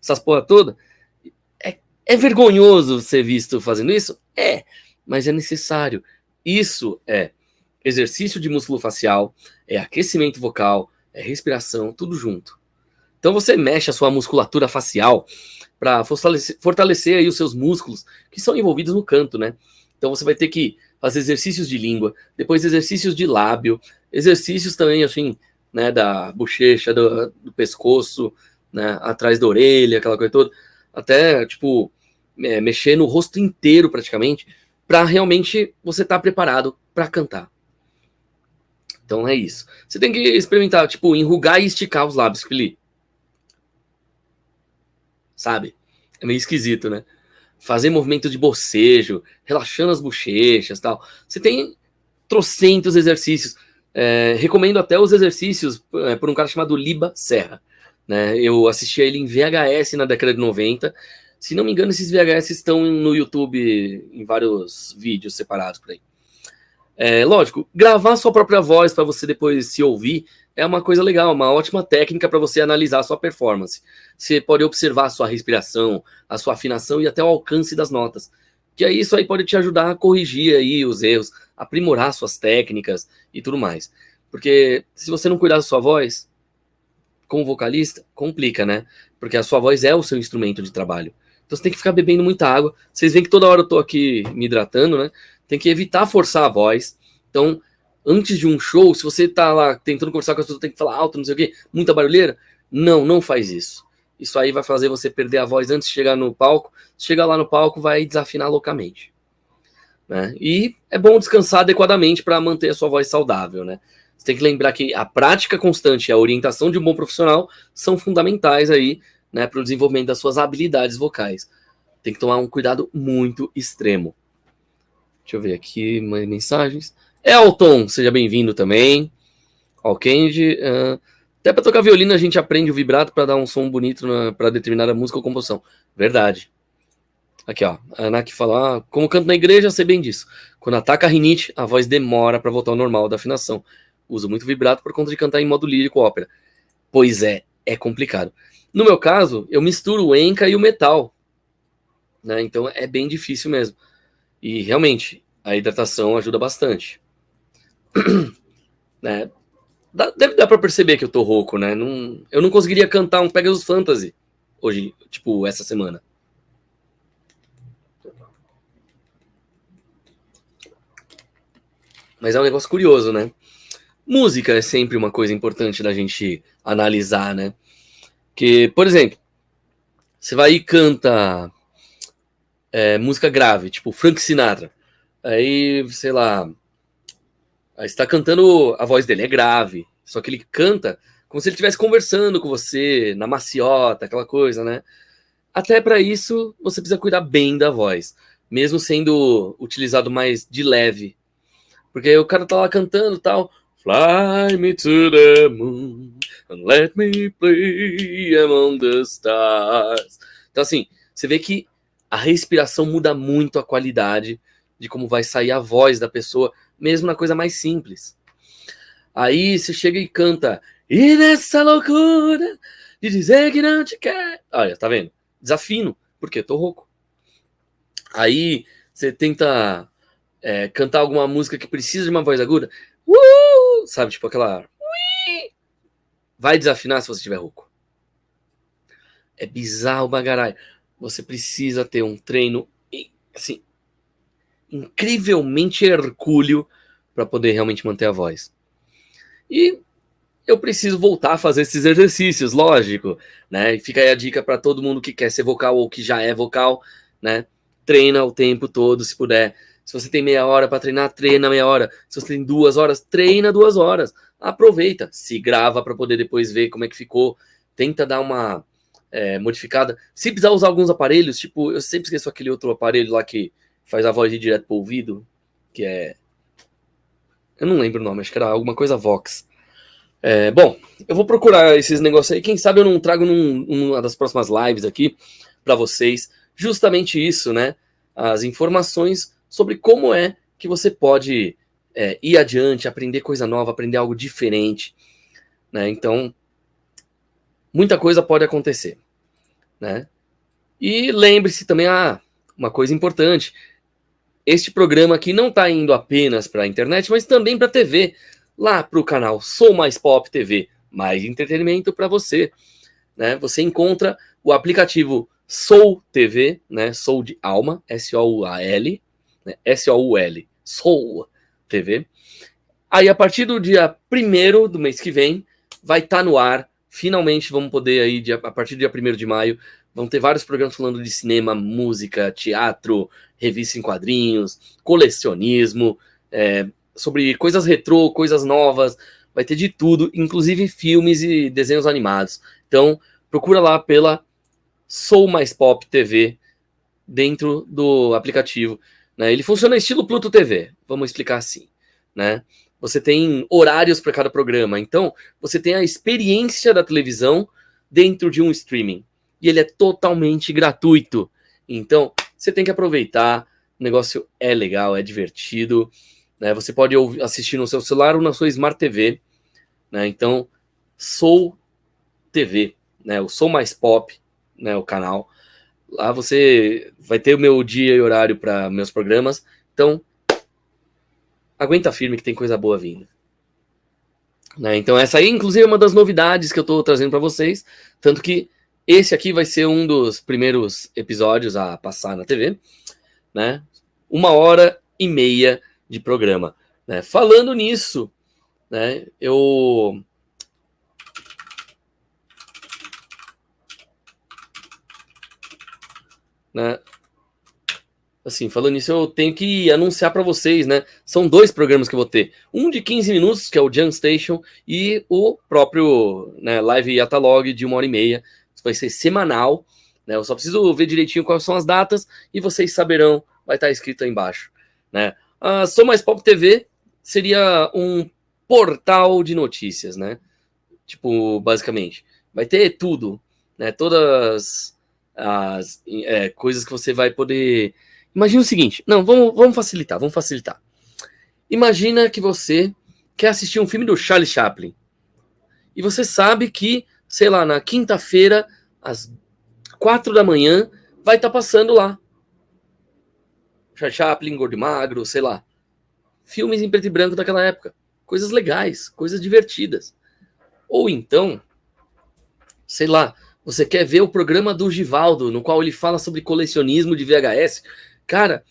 essas porra toda. É vergonhoso ser visto fazendo isso? É, mas é necessário. Isso é exercício de músculo facial, é aquecimento vocal, é respiração, tudo junto. Então você mexe a sua musculatura facial para fortalecer aí os seus músculos que são envolvidos no canto, né? Então você vai ter que fazer exercícios de língua, depois exercícios de lábio, exercícios também, assim, né, da bochecha, do pescoço, né, atrás da orelha, aquela coisa toda, até, tipo, mexer no rosto inteiro praticamente, para realmente você estar preparado para cantar. Então é isso. Você tem que experimentar, tipo, enrugar e esticar os lábios, Felipe. Sabe? É meio esquisito, né? Fazer movimento de bocejo, relaxando as bochechas e tal. Você tem trocentos exercícios. Recomendo até os exercícios por um cara chamado Liba Serra. Né? Eu assisti a ele em VHS na década de 90. Se não me engano, esses VHS estão no YouTube em vários vídeos separados por aí. Lógico, gravar sua própria voz para você depois se ouvir é uma coisa legal, uma ótima técnica para você analisar a sua performance. Você pode observar a sua respiração, a sua afinação e até o alcance das notas. Que aí isso aí pode te ajudar a corrigir aí os erros, aprimorar suas técnicas e tudo mais. Porque se você não cuidar da sua voz, como vocalista, complica, né? Porque a sua voz é o seu instrumento de trabalho. Então você tem que ficar bebendo muita água. Vocês veem que toda hora eu tô aqui me hidratando, né? Tem que evitar forçar a voz. Então, antes de um show, se você tá lá tentando conversar com as pessoas, tem que falar alto, não sei o quê, muita barulheira, não faz isso. Isso aí vai fazer você perder a voz antes de chegar no palco. Chegar lá no palco, vai desafinar loucamente. Né? E é bom descansar adequadamente para manter a sua voz saudável, né? Você tem que lembrar que a prática constante e a orientação de um bom profissional são fundamentais aí, né, para o desenvolvimento das suas habilidades vocais. Tem que tomar um cuidado muito extremo. Deixa eu ver aqui mais mensagens. Elton, seja bem-vindo também. Alkendi. Até para tocar violino a gente aprende o vibrato para dar um som bonito para determinada música ou composição. Verdade. Aqui, ó. A Anak fala, como canto na igreja, sei bem disso. Quando ataca a rinite, a voz demora para voltar ao normal da afinação. Uso muito vibrato por conta de cantar em modo lírico ópera. Pois é complicado. No meu caso, eu misturo o enca e o metal. Né? Então é bem difícil mesmo. E realmente, a hidratação ajuda bastante. Né? Deve dar pra perceber que eu tô rouco, né? Eu não conseguiria cantar um Pegasus Fantasy hoje, tipo, essa semana. Mas é um negócio curioso, né? Música é sempre uma coisa importante da gente analisar, né? Que, por exemplo, você vai e canta música grave, tipo Frank Sinatra. Aí, sei lá, aí está cantando, a voz dele é grave, só que ele canta como se ele estivesse conversando com você, na maciota, aquela coisa, né? Até para isso, você precisa cuidar bem da voz, mesmo sendo utilizado mais de leve. Porque o cara tá lá cantando e tal, Fly me to the moon and let me play among the stars. Então assim, você vê que a respiração muda muito a qualidade de como vai sair a voz da pessoa, mesmo na coisa mais simples. Aí você chega e canta, e nessa loucura de dizer que não te quer. Olha, tá vendo? Desafino, porque tô rouco. Aí você tenta cantar alguma música que precisa de uma voz aguda, sabe, tipo aquela... Vai desafinar se você tiver rouco. É bizarro bagarai. Você precisa ter um treino, assim, incrivelmente hercúleo para poder realmente manter a voz. E eu preciso voltar a fazer esses exercícios, lógico, né? E fica aí a dica para todo mundo que quer ser vocal ou que já é vocal, né? Treina o tempo todo, se puder. Se você tem meia hora para treinar, treina meia hora. Se você tem 2 horas, treina 2 horas. Aproveita, se grava para poder depois ver como é que ficou. Tenta dar uma modificada. Se precisar usar alguns aparelhos, tipo, eu sempre esqueço aquele outro aparelho lá que faz a voz ir direto pro ouvido, que é... Eu não lembro o nome, acho que era alguma coisa Vox. Bom, eu vou procurar esses negócios aí. Quem sabe eu não trago numa das próximas lives aqui para vocês justamente isso, né? As informações sobre como é que você pode ir adiante, aprender coisa nova, aprender algo diferente, né? Então, muita coisa pode acontecer, né? E lembre-se também, uma coisa importante, este programa aqui não está indo apenas para a internet, mas também para a TV, lá para o canal Sou Mais Pop TV, mais entretenimento para você, né? Você encontra o aplicativo Soul TV, né? Soul de alma, S-O-U-A-L, né? S-O-U-L, Soul TV. Aí, a partir do dia 1º do mês que vem, vai estar no ar. Finalmente, vamos poder aí, a partir do dia 1º de maio, vão ter vários programas falando de cinema, música, teatro, revista em quadrinhos, colecionismo, sobre coisas retrô, coisas novas, vai ter de tudo, inclusive filmes e desenhos animados. Então, procura lá pela Sou Mais Pop TV, dentro do aplicativo, né? Ele funciona estilo Pluto TV, vamos explicar assim, né? Você tem horários para cada programa, então você tem a experiência da televisão dentro de um streaming, e ele é totalmente gratuito, então você tem que aproveitar, o negócio é legal, é divertido, né? Você pode assistir no seu celular ou na sua Smart TV, né? Então, Sou TV, né? O Sou Mais Pop, né? O canal. Lá você vai ter o meu dia e horário para meus programas. Então, aguenta firme que tem coisa boa vindo. Né? Então, essa aí, inclusive, é uma das novidades que eu estou trazendo para vocês. Tanto que esse aqui vai ser um dos primeiros episódios a passar na TV. Né? 1h30 de programa. Né? Falando nisso, né, eu... Né, assim, falando nisso, eu tenho que anunciar para vocês, né? São 2 programas que eu vou ter. Um de 15 minutos, que é o Jam Station, e o próprio, né, Live Yatalog de 1h30. Isso vai ser semanal, né? Eu só preciso ver direitinho quais são as datas e vocês saberão, vai estar escrito aí embaixo, né? A Sou Mais Pop TV seria um portal de notícias, né? Tipo, basicamente, vai ter tudo, né? Todas as coisas que você vai poder... Imagina o seguinte, não, vamos facilitar, vamos facilitar. Imagina que você quer assistir um filme do Charlie Chaplin, e você sabe que, sei lá, na quinta-feira, às 4 da manhã, vai estar passando lá. Charlie Chaplin, Gordo e Magro, sei lá. Filmes em preto e branco daquela época. Coisas legais, coisas divertidas. Ou então, sei lá, você quer ver o programa do Givaldo, no qual ele fala sobre colecionismo de VHS. Cara,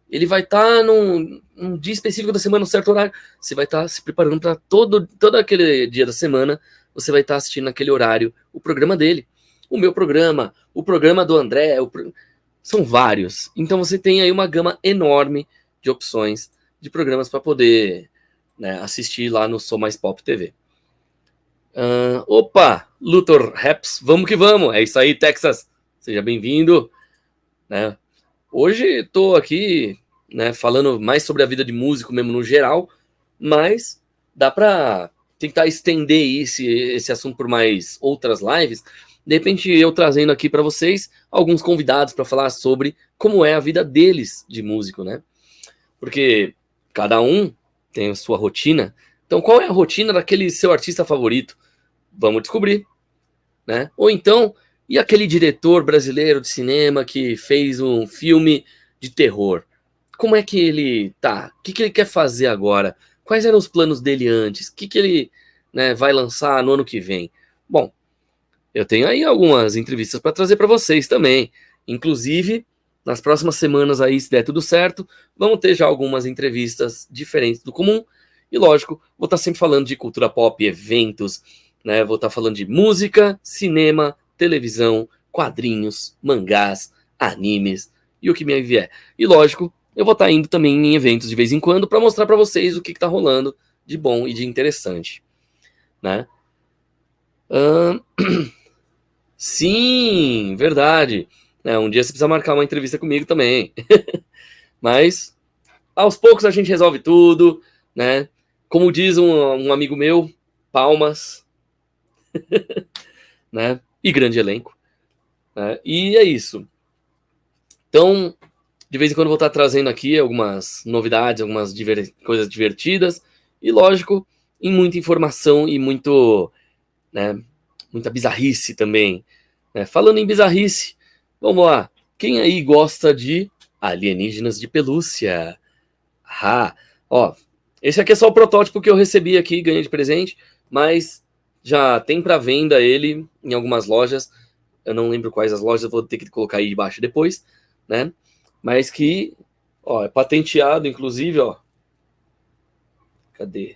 ele vai estar num dia específico da semana, num certo horário. Você vai estar se preparando para todo aquele dia da semana. Você vai estar assistindo naquele horário o programa dele. O meu programa, o programa do André. São vários. Então você tem aí uma gama enorme de opções de programas para poder, né, assistir lá no Sou Mais Pop TV. Opa, Luthor Raps, vamos que vamos. É isso aí, Texas. Seja bem-vindo. Né? Hoje estou aqui, né, falando mais sobre a vida de músico mesmo no geral, mas dá para tentar estender esse assunto por mais outras lives. De repente eu trazendo aqui para vocês alguns convidados para falar sobre como é a vida deles de músico, né? Porque cada um tem a sua rotina. Então qual é a rotina daquele seu artista favorito? Vamos descobrir, né? Ou então, e aquele diretor brasileiro de cinema que fez um filme de terror? como é que ele tá, o que ele quer fazer agora, quais eram os planos dele antes, o que ele, né, vai lançar no ano que vem. Bom, eu tenho aí algumas entrevistas para trazer para vocês também, inclusive nas próximas semanas aí, se der tudo certo, vamos ter já algumas entrevistas diferentes do comum, e lógico, vou estar sempre falando de cultura pop, eventos, né, vou estar falando de música, cinema, televisão, quadrinhos, mangás, animes e o que me vier. E lógico, eu vou estar indo também em eventos de vez em quando para mostrar para vocês o que está rolando de bom e de interessante, né? Sim, verdade. Um dia você precisa marcar uma entrevista comigo também. Mas aos poucos a gente resolve tudo, né? Como diz um amigo meu, palmas, né? E grande elenco, né? E é isso. Então, de vez em quando eu vou estar trazendo aqui algumas novidades, algumas coisas divertidas e, lógico, em muita informação e muito, né, muita bizarrice também. Né? Falando em bizarrice, vamos lá. Quem aí gosta de alienígenas de pelúcia? Ah, ó, esse aqui é só o protótipo que eu recebi aqui, ganhei de presente, mas já tem para venda ele em algumas lojas. Eu não lembro quais as lojas, vou ter que colocar aí embaixo depois, né? Mas que, ó, é patenteado, inclusive, ó. Cadê?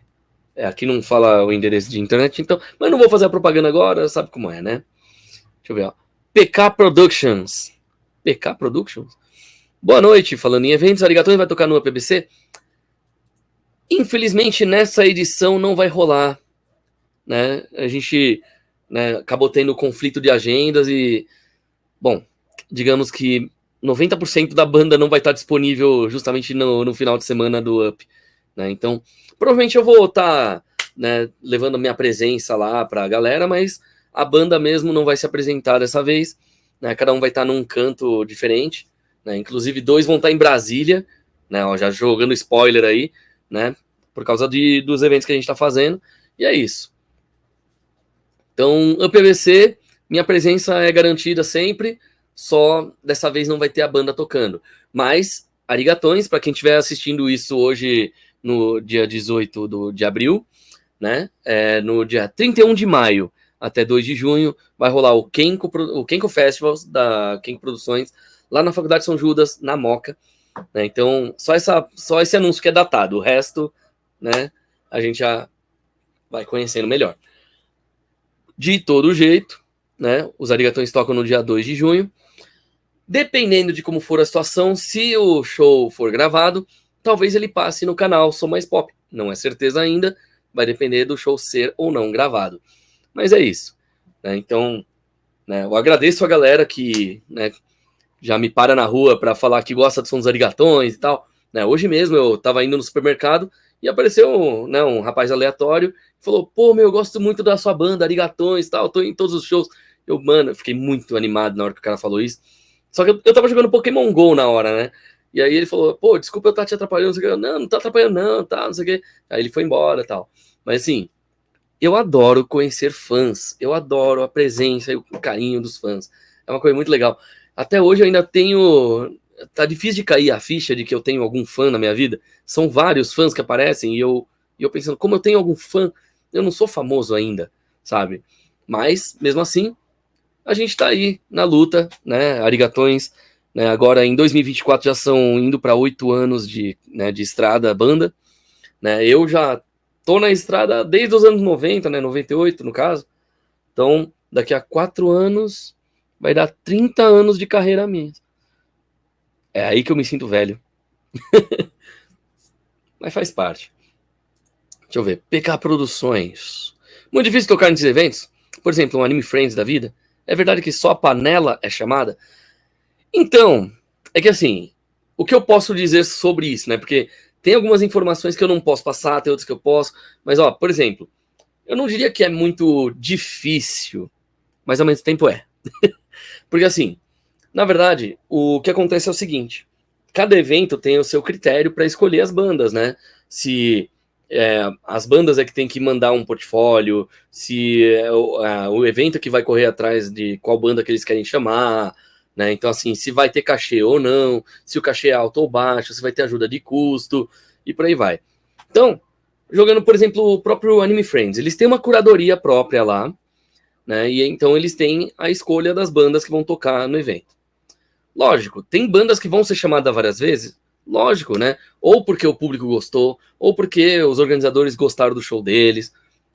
Aqui não fala o endereço de internet, então, mas não vou fazer a propaganda agora, sabe como é, né? Deixa eu ver, ó. PK Productions. PK Productions? Boa noite, falando em eventos, Arigatões vai tocar no APBC? Infelizmente, nessa edição não vai rolar, né? A gente, né, acabou tendo conflito de agendas e, bom, digamos que 90% da banda não vai estar disponível justamente no final de semana do Up, né? Então, provavelmente eu vou estar, né, levando a minha presença lá pra galera, mas a banda mesmo não vai se apresentar dessa vez, né? Cada um vai estar num canto diferente, né? Inclusive 2 vão estar em Brasília, né? Ó, já jogando spoiler aí, né? Por causa dos eventos que a gente está fazendo, e é isso. Então, UPBC, minha presença é garantida sempre, só dessa vez não vai ter a banda tocando. Mas, arigatões, para quem estiver assistindo isso hoje no dia 18 de abril, né? No dia 31 de maio até 2 de junho, vai rolar o Kenko Festival da Kenko Produções, lá na Faculdade São Judas, na Moca. Né? Então, só esse anúncio que é datado, o resto, né, a gente já vai conhecendo melhor. De todo jeito, né, os arigatões tocam no dia 2 de junho. Dependendo de como for a situação, se o show for gravado, talvez ele passe no canal Som Mais Pop. Não é certeza ainda, vai depender do show ser ou não gravado. Mas é isso. Né? Então, né, eu agradeço a galera que, né, já me para na rua para falar que gosta do som dos arigatões e tal. Né? Hoje mesmo eu tava indo no supermercado e apareceu, né, um rapaz aleatório que falou: pô, meu, eu gosto muito da sua banda, arigatões e tal, tô em todos os shows. Eu fiquei muito animado na hora que o cara falou isso. Só que eu tava jogando Pokémon GO na hora, né? E aí ele falou: pô, desculpa eu estar te atrapalhando, não sei o que. Não tá atrapalhando não, tá, não sei o que. Aí ele foi embora e tal. Mas assim, eu adoro conhecer fãs, eu adoro a presença e o carinho dos fãs. É uma coisa muito legal. Até hoje eu ainda tenho. Tá difícil de cair a ficha de que eu tenho algum fã na minha vida. São vários fãs que aparecem e eu pensando, como eu tenho algum fã, eu não sou famoso ainda, sabe? Mas, mesmo assim, a gente tá aí na luta, né? Arigatões, né? Agora em 2024 já são indo para 8 anos né, de estrada banda, né? Eu já tô na estrada desde os anos 90, né? 98 no caso. Então, daqui a 4 anos vai dar 30 anos de carreira minha. É aí que eu me sinto velho. Mas faz parte. Deixa eu ver. PK Produções. Muito difícil tocar nesses eventos. Por exemplo, um Anime Friends da vida. É verdade que só a panela é chamada? Então, é que assim, o que eu posso dizer sobre isso, né? Porque tem algumas informações que eu não posso passar, tem outras que eu posso. Mas, ó, por exemplo, eu não diria que é muito difícil, mas ao mesmo tempo é. Porque assim, na verdade, o que acontece é o seguinte: cada evento tem o seu critério para escolher as bandas, né? Se as bandas é que tem que mandar um portfólio, se é o evento que vai correr atrás de qual banda que eles querem chamar, né? Então, assim, se vai ter cachê ou não, se o cachê é alto ou baixo, se vai ter ajuda de custo, e por aí vai. Então, jogando, por exemplo, o próprio Anime Friends, eles têm uma curadoria própria lá, né? E então eles têm a escolha das bandas que vão tocar no evento. Lógico, tem bandas que vão ser chamadas várias vezes, lógico, né? Ou porque o público gostou, ou porque os organizadores gostaram do show deles.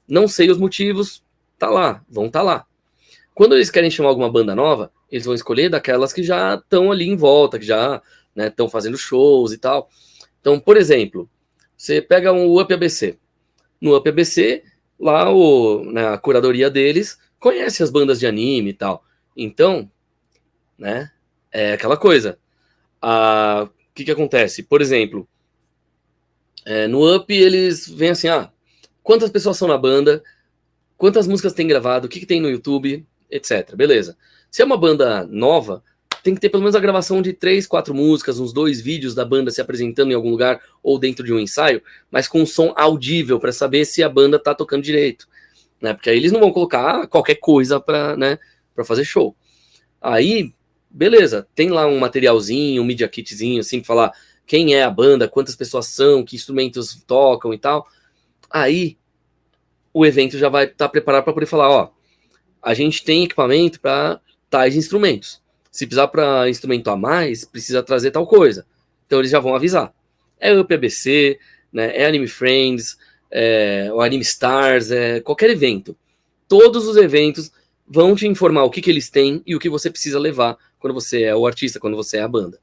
Não sei os motivos, tá lá, vão tá lá. Quando eles querem chamar alguma banda nova, eles vão escolher daquelas que já estão ali em volta, que já estão fazendo shows e tal. Então, por exemplo, você pega um Up ABC. No Up ABC, lá a curadoria deles conhece as bandas de anime e tal. Então, né, é aquela coisa. O que acontece? Por exemplo, no Up eles vêm assim, quantas pessoas são na banda, quantas músicas tem gravado, o que tem no YouTube, etc. Beleza. Se é uma banda nova, tem que ter pelo menos a gravação de 3, 4 músicas, uns 2 vídeos da banda se apresentando em algum lugar ou dentro de um ensaio, mas com um som audível para saber se a banda tá tocando direito, né? Porque aí eles não vão colocar qualquer coisa para, né, para fazer show. Aí, beleza, tem lá um materialzinho, um media kitzinho, assim, pra falar quem é a banda, quantas pessoas são, que instrumentos tocam e tal. Aí, o evento já vai estar preparado para poder falar, a gente tem equipamento para tais instrumentos. Se precisar para instrumento a mais, precisa trazer tal coisa. Então eles já vão avisar. É o UPBC, né, é Anime Friends, o Anime Stars, qualquer evento. Todos os eventos vão te informar o que eles têm e o que você precisa levar quando você é o artista, quando você é a banda.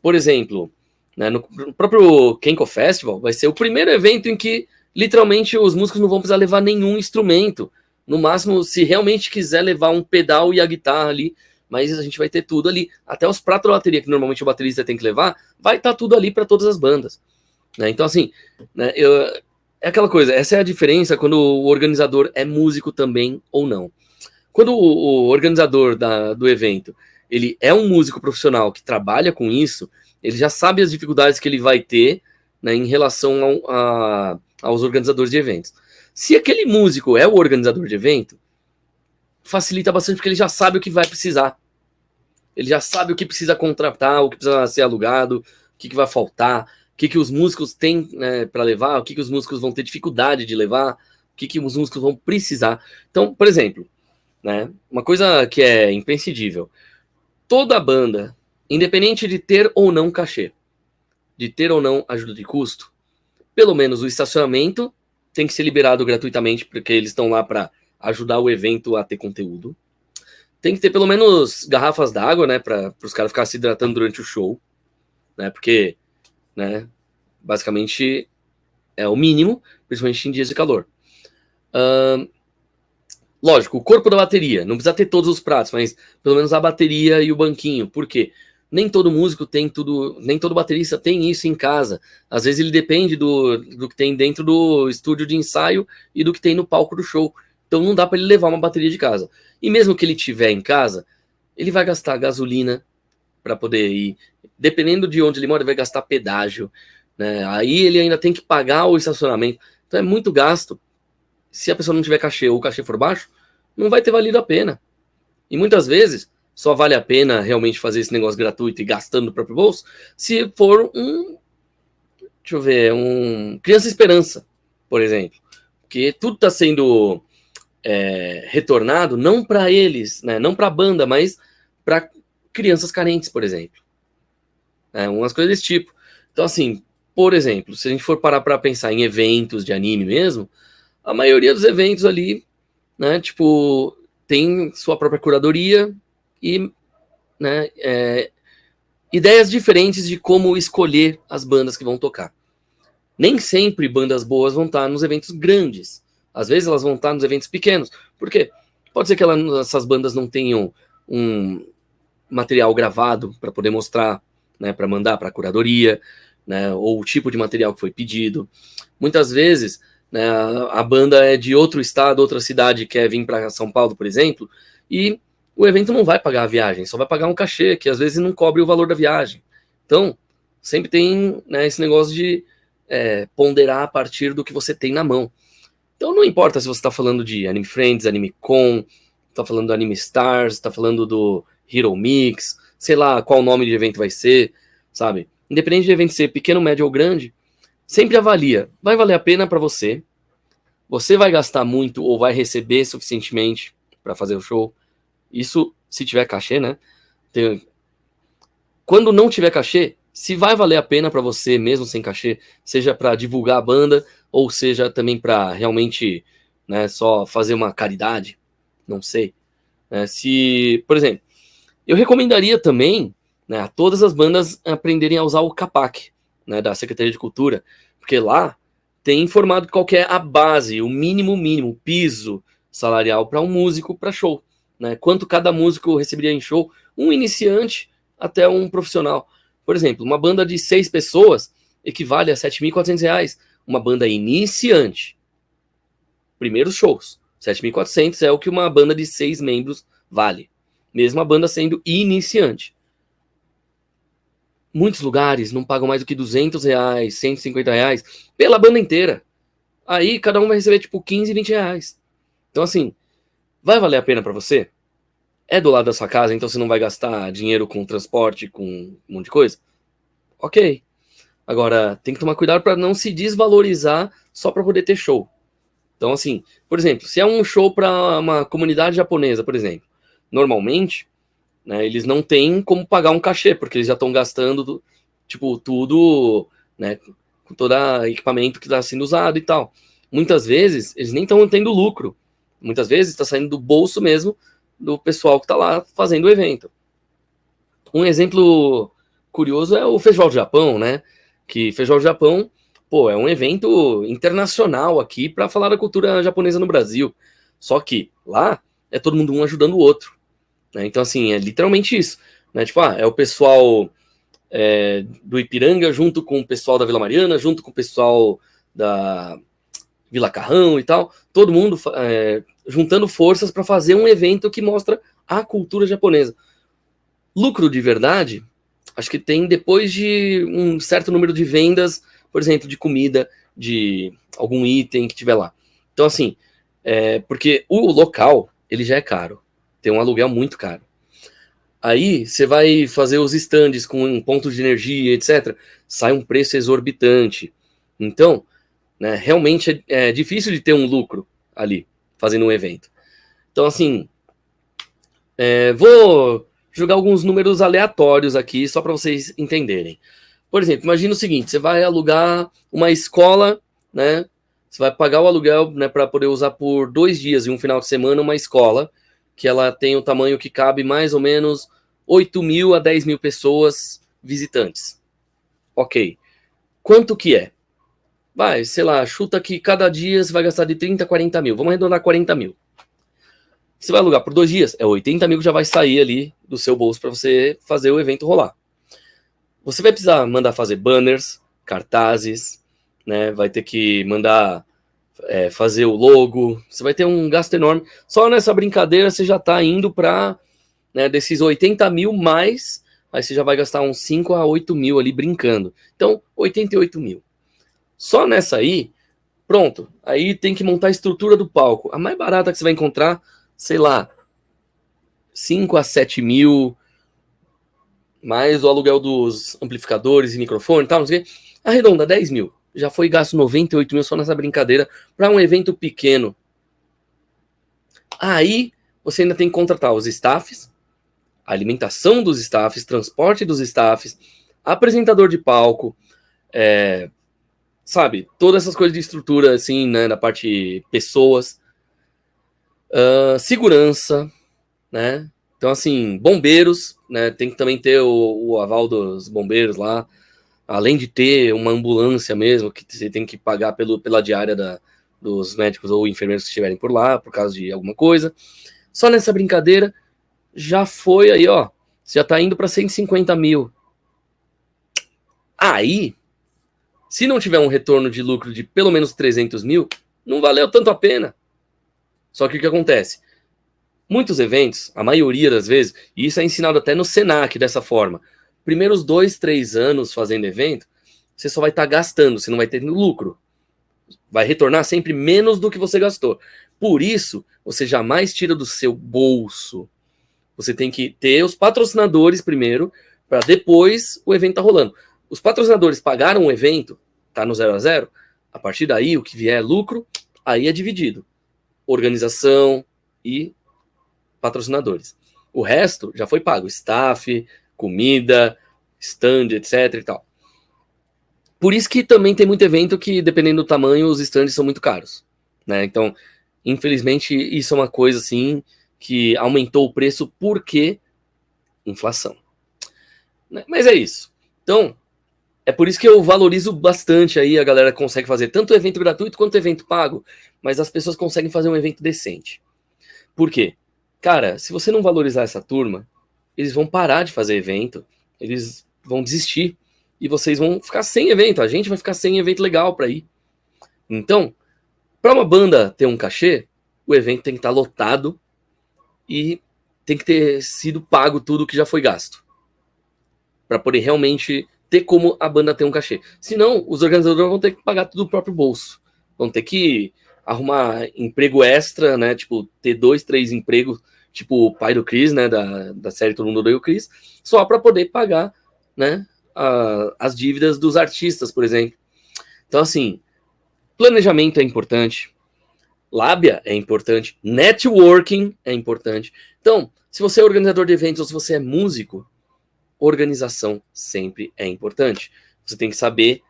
Por exemplo, né, no próprio Kenko Festival, vai ser o primeiro evento em que literalmente os músicos não vão precisar levar nenhum instrumento. No máximo, se realmente quiser levar um pedal e a guitarra ali, mas a gente vai ter tudo ali. Até os pratos da bateria, que normalmente o baterista tem que levar, vai estar tudo ali para todas as bandas. Né? Então, assim, né, é aquela coisa, essa é a diferença quando o organizador é músico também ou não. Quando o organizador do evento, ele é um músico profissional que trabalha com isso, ele já sabe as dificuldades que ele vai ter, né, em relação aos organizadores de eventos. Se aquele músico é o organizador de evento, facilita bastante porque ele já sabe o que vai precisar. Ele já sabe o que precisa contratar, o que precisa ser alugado, o que vai faltar, o que os músicos têm, né, para levar, o que os músicos vão ter dificuldade de levar, o que os músicos vão precisar. Então, por exemplo, né, uma coisa que é imprescindível, toda banda, independente de ter ou não cachê, de ter ou não ajuda de custo, pelo menos o estacionamento tem que ser liberado gratuitamente, porque eles estão lá para ajudar o evento a ter conteúdo. Tem que ter pelo menos garrafas d'água, né, para os caras ficarem se hidratando durante o show, né, porque, né, basicamente é o mínimo, principalmente em dias de calor. Lógico, o corpo da bateria, não precisa ter todos os pratos, mas pelo menos a bateria e o banquinho. Por quê? Nem todo músico tem tudo, nem todo baterista tem isso em casa. Às vezes ele depende do que tem dentro do estúdio de ensaio e do que tem no palco do show. Então não dá para ele levar uma bateria de casa. E mesmo que ele tiver em casa, ele vai gastar gasolina para poder ir. Dependendo de onde ele mora, ele vai gastar pedágio, né? Aí ele ainda tem que pagar o estacionamento. Então é muito gasto. Se a pessoa não tiver cachê ou o cachê for baixo, não vai ter valido a pena. E muitas vezes só vale a pena realmente fazer esse negócio gratuito e gastando no próprio bolso se for Criança Esperança, por exemplo. Porque tudo está sendo retornado não para eles, né, não para a banda, mas para crianças carentes, por exemplo. Umas coisas desse tipo. Então, assim, por exemplo, se a gente for parar para pensar em eventos de anime mesmo, a maioria dos eventos ali, né, tipo, tem sua própria curadoria e, né, ideias diferentes de como escolher as bandas que vão tocar. Nem sempre bandas boas vão estar nos eventos grandes. Às vezes elas vão estar nos eventos pequenos. Por quê? Pode ser que essas bandas não tenham um material gravado para poder mostrar, né, para mandar para a curadoria, né, ou o tipo de material que foi pedido. Muitas vezes, né, a banda é de outro estado, outra cidade, quer vir para São Paulo, por exemplo, e o evento não vai pagar a viagem, só vai pagar um cachê, que às vezes não cobre o valor da viagem. Então, sempre tem, né, esse negócio de ponderar a partir do que você tem na mão. Então não importa se você está falando de Anime Friends, Anime Con, está falando do Anime Stars, está falando do Hero Mix, sei lá qual nome de evento vai ser, sabe? Independente de evento ser pequeno, médio ou grande, sempre avalia. Vai valer a pena para você? Você vai gastar muito ou vai receber suficientemente para fazer o show? Isso se tiver cachê, né? Quando não tiver cachê, se vai valer a pena para você mesmo sem cachê, seja para divulgar a banda ou seja também para realmente, né, só fazer uma caridade, não sei. Se, por exemplo, eu recomendaria também, né, a todas as bandas aprenderem a usar o CAPAC, né, da Secretaria de Cultura, porque lá tem informado qual que é a base, o mínimo, o piso salarial para um músico para show, né? Quanto cada músico receberia em show, um iniciante até um profissional. Por exemplo, uma banda de 6 pessoas equivale a R$ 7.400. Uma banda iniciante, primeiros shows, 7.400 é o que uma banda de 6 membros vale, mesmo a banda sendo iniciante. Muitos lugares não pagam mais do que R$200, R$150 pela banda inteira. Aí cada um vai receber tipo 15, R$20. Então assim, vai valer a pena para você? É do lado da sua casa, então você não vai gastar dinheiro com transporte, com um monte de coisa? Ok. Agora, tem que tomar cuidado para não se desvalorizar só para poder ter show. Então assim, por exemplo, se é um show para uma comunidade japonesa, por exemplo, normalmente, né, eles não têm como pagar um cachê, porque eles já estão gastando, tipo, tudo, né, com todo o equipamento que está sendo usado e tal. Muitas vezes, eles nem estão tendo lucro. Muitas vezes, está saindo do bolso mesmo do pessoal que está lá fazendo o evento. Um exemplo curioso é o Festival do Japão, né? Que Festival do Japão, pô, é um evento internacional aqui para falar da cultura japonesa no Brasil. Só que lá é todo mundo um ajudando o outro. Né? Então, assim, é literalmente isso. Né? Tipo, é o pessoal do Ipiranga junto com o pessoal da Vila Mariana, junto com o pessoal da Vila Carrão e tal. Todo mundo juntando forças para fazer um evento que mostra a cultura japonesa. Lucro de verdade, acho que tem depois de um certo número de vendas, por exemplo, de comida, de algum item que tiver lá. Então, assim, porque o local, ele já é caro. Tem um aluguel muito caro. Aí você vai fazer os estandes com pontos de energia, etc. Sai um preço exorbitante. Então, né, realmente é difícil de ter um lucro ali, fazendo um evento. Então, assim, vou jogar alguns números aleatórios aqui, só para vocês entenderem. Por exemplo, imagina o seguinte, você vai alugar uma escola, né? Você vai pagar o aluguel, né, para poder usar por 2 dias e um final de semana uma escola, que ela tem o tamanho que cabe mais ou menos 8.000 a 10.000 pessoas visitantes. Ok. Quanto que é? Vai, sei lá, chuta que cada dia você vai gastar de 30 a 40 mil. Vamos arredondar 40 mil. Você vai alugar por 2 dias, 80 mil que já vai sair ali do seu bolso para você fazer o evento rolar. Você vai precisar mandar fazer banners, cartazes, né? Vai ter que mandar fazer o logo. Você vai ter um gasto enorme. Só nessa brincadeira você já está indo para, né, desses 80 mil mais, aí você já vai gastar uns 5 a 8 mil ali brincando. Então, 88 mil. Só nessa aí, pronto. Aí tem que montar a estrutura do palco. A mais barata que você vai encontrar, sei lá, 5 a 7 mil, mais o aluguel dos amplificadores e microfone e tal, não sei o quê. Arredonda, 10 mil. Já foi gasto 98 mil só nessa brincadeira para um evento pequeno. Aí você ainda tem que contratar os staffs, a alimentação dos staffs, transporte dos staffs, apresentador de palco, sabe, todas essas coisas de estrutura, assim, né, na parte pessoas, segurança, né, então, assim, bombeiros, né, tem que também ter o aval dos bombeiros lá, além de ter uma ambulância mesmo, que você tem que pagar pela diária dos médicos ou enfermeiros que estiverem por lá, por causa de alguma coisa. Só nessa brincadeira, já foi aí, ó, você já tá indo para 150 mil. Aí, se não tiver um retorno de lucro de pelo menos 300 mil, não valeu tanto a pena. Só que o que acontece? Muitos eventos, a maioria das vezes, e isso é ensinado até no Senac dessa forma, primeiros 2, 3 anos fazendo evento, você só vai estar gastando, você não vai ter lucro. Vai retornar sempre menos do que você gastou. Por isso, você jamais tira do seu bolso Você tem que ter os patrocinadores primeiro, para depois o evento tá rolando. Os patrocinadores pagaram o evento, tá no 0 a 0, a partir daí o que vier lucro, aí é dividido. Organização e patrocinadores. O resto já foi pago, staff, comida, stand, etc e tal. Por isso que também tem muito evento que, dependendo do tamanho, os stands são muito caros, né? Então, infelizmente, isso é uma coisa assim que aumentou o preço porque inflação. Mas é isso. Então, é por isso que eu valorizo bastante aí a galera que consegue fazer tanto evento gratuito quanto evento pago, mas as pessoas conseguem fazer um evento decente. Por quê? Cara, se você não valorizar essa turma, eles vão parar de fazer evento, eles vão desistir e vocês vão ficar sem evento, a gente vai ficar sem evento legal para ir. Então, para uma banda ter um cachê, o evento tem que estar lotado e tem que ter sido pago tudo que já foi gasto, para poder realmente ter como a banda ter um cachê. Senão, os organizadores vão ter que pagar tudo do próprio bolso, vão ter que arrumar emprego extra, né? Tipo, ter 2, 3 empregos, tipo o pai do Chris, né? Da série Todo Mundo Odeia o Chris, só para poder pagar, né? As dívidas dos artistas, por exemplo. Então, assim, planejamento é importante, lábia é importante, networking é importante. Então, se você é organizador de eventos ou se você é músico, organização sempre é importante. Você tem que saber,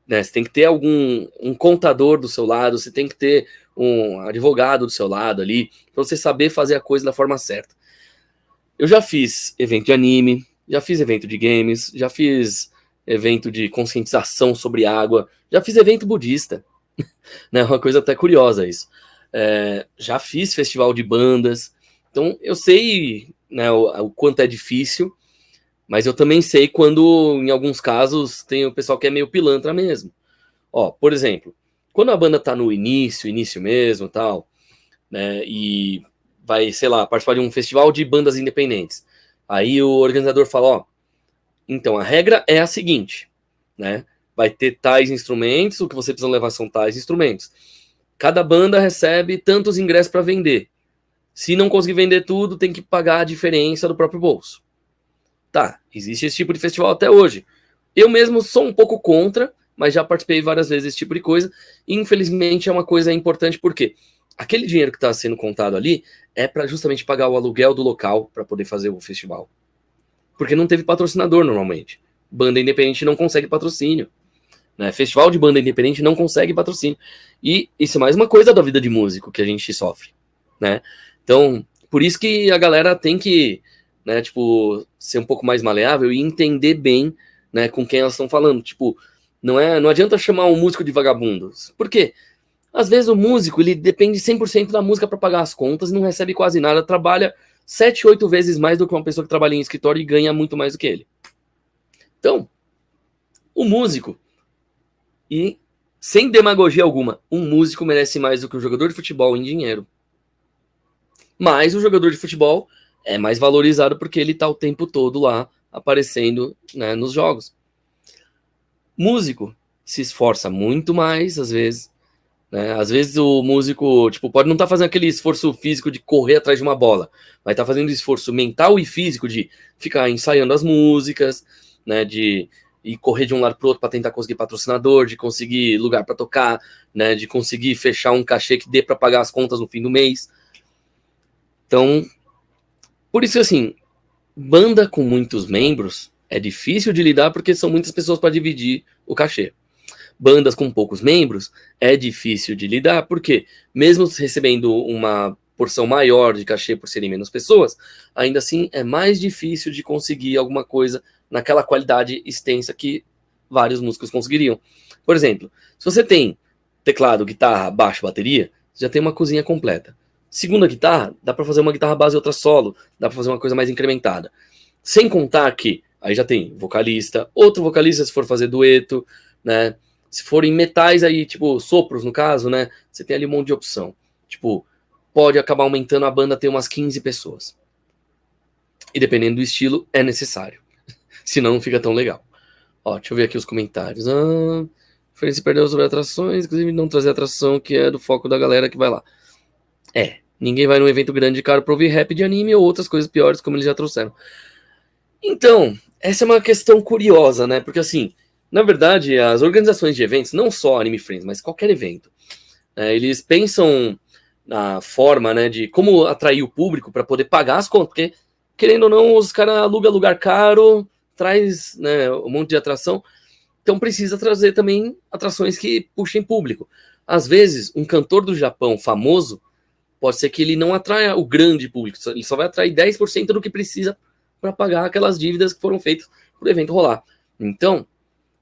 né, você tem que ter um contador do seu lado, você tem que ter um advogado do seu lado ali, para você saber fazer a coisa da forma certa. Eu já fiz evento de anime, já fiz evento de games, já fiz evento de conscientização sobre água, já fiz evento budista, né, uma coisa até curiosa isso. Já fiz festival de bandas, então eu sei, né, o quanto é difícil, mas eu também sei quando, em alguns casos, tem o pessoal que é meio pilantra mesmo. Ó, por exemplo, quando a banda tá no início mesmo, tal, né, e vai, sei lá, participar de um festival de bandas independentes. Aí o organizador fala, ó, então a regra é a seguinte, né, vai ter tais instrumentos, o que você precisa levar são tais instrumentos. Cada banda recebe tantos ingressos para vender. Se não conseguir vender tudo, tem que pagar a diferença do próprio bolso. Tá, existe esse tipo de festival até hoje. Eu mesmo sou um pouco contra, mas já participei várias vezes desse tipo de coisa. E, infelizmente, é uma coisa importante porque aquele dinheiro que está sendo contado ali é para justamente pagar o aluguel do local para poder fazer o festival. Porque não teve patrocinador normalmente. Banda independente não consegue patrocínio, né? Festival de banda independente não consegue patrocínio. E isso é mais uma coisa da vida de músico que a gente sofre, né? Então, por isso que a galera tem que, né, tipo, ser um pouco mais maleável e entender bem, né, com quem elas estão falando. Tipo, não adianta chamar um músico de vagabundo. Por quê? Às vezes o músico, ele depende 100% da música para pagar as contas e não recebe quase nada, trabalha 7, 8 vezes mais do que uma pessoa que trabalha em escritório e ganha muito mais do que ele. Então, o músico, e sem demagogia alguma, um músico merece mais do que um jogador de futebol em dinheiro. Mas o jogador de futebol é mais valorizado porque ele tá o tempo todo lá aparecendo, né, nos jogos. Músico se esforça muito mais, às vezes, né? Às vezes o músico, tipo, pode não estar fazendo aquele esforço físico de correr atrás de uma bola, mas tá fazendo esforço mental e físico de ficar ensaiando as músicas, né, de ir correr de um lado pro outro para tentar conseguir patrocinador, de conseguir lugar para tocar, né, de conseguir fechar um cachê que dê para pagar as contas no fim do mês. Então, por isso, assim, banda com muitos membros é difícil de lidar porque são muitas pessoas para dividir o cachê. Bandas com poucos membros é difícil de lidar porque, mesmo recebendo uma porção maior de cachê por serem menos pessoas, ainda assim é mais difícil de conseguir alguma coisa naquela qualidade extensa que vários músicos conseguiriam. Por exemplo, se você tem teclado, guitarra, baixo, bateria, você já tem uma cozinha completa. Segunda guitarra, dá para fazer uma guitarra base e outra solo, dá para fazer uma coisa mais incrementada. Sem contar que aí já tem vocalista, outro vocalista se for fazer dueto, né? Se forem metais aí, tipo sopros no caso, né? Você tem ali um monte de opção. Tipo, pode acabar aumentando a banda ter umas 15 pessoas. E dependendo do estilo, é necessário. Senão não fica tão legal. Ó, deixa eu ver aqui os comentários. Feliz se perdeu sobre atrações, inclusive não trazer atração que é do foco da galera que vai lá. Ninguém vai num evento grande de caro pra ouvir rap de anime ou outras coisas piores, como eles já trouxeram. Então, essa é uma questão curiosa, né? Porque, assim, na verdade, as organizações de eventos, não só Anime Friends, mas qualquer evento, eles pensam na forma, né, de como atrair o público para poder pagar as contas, porque, querendo ou não, os caras alugam lugar caro, traz, né, um monte de atração, então precisa trazer também atrações que puxem público. Às vezes, um cantor do Japão famoso, pode ser que ele não atraia o grande público, ele só vai atrair 10% do que precisa para pagar aquelas dívidas que foram feitas para o evento rolar. Então,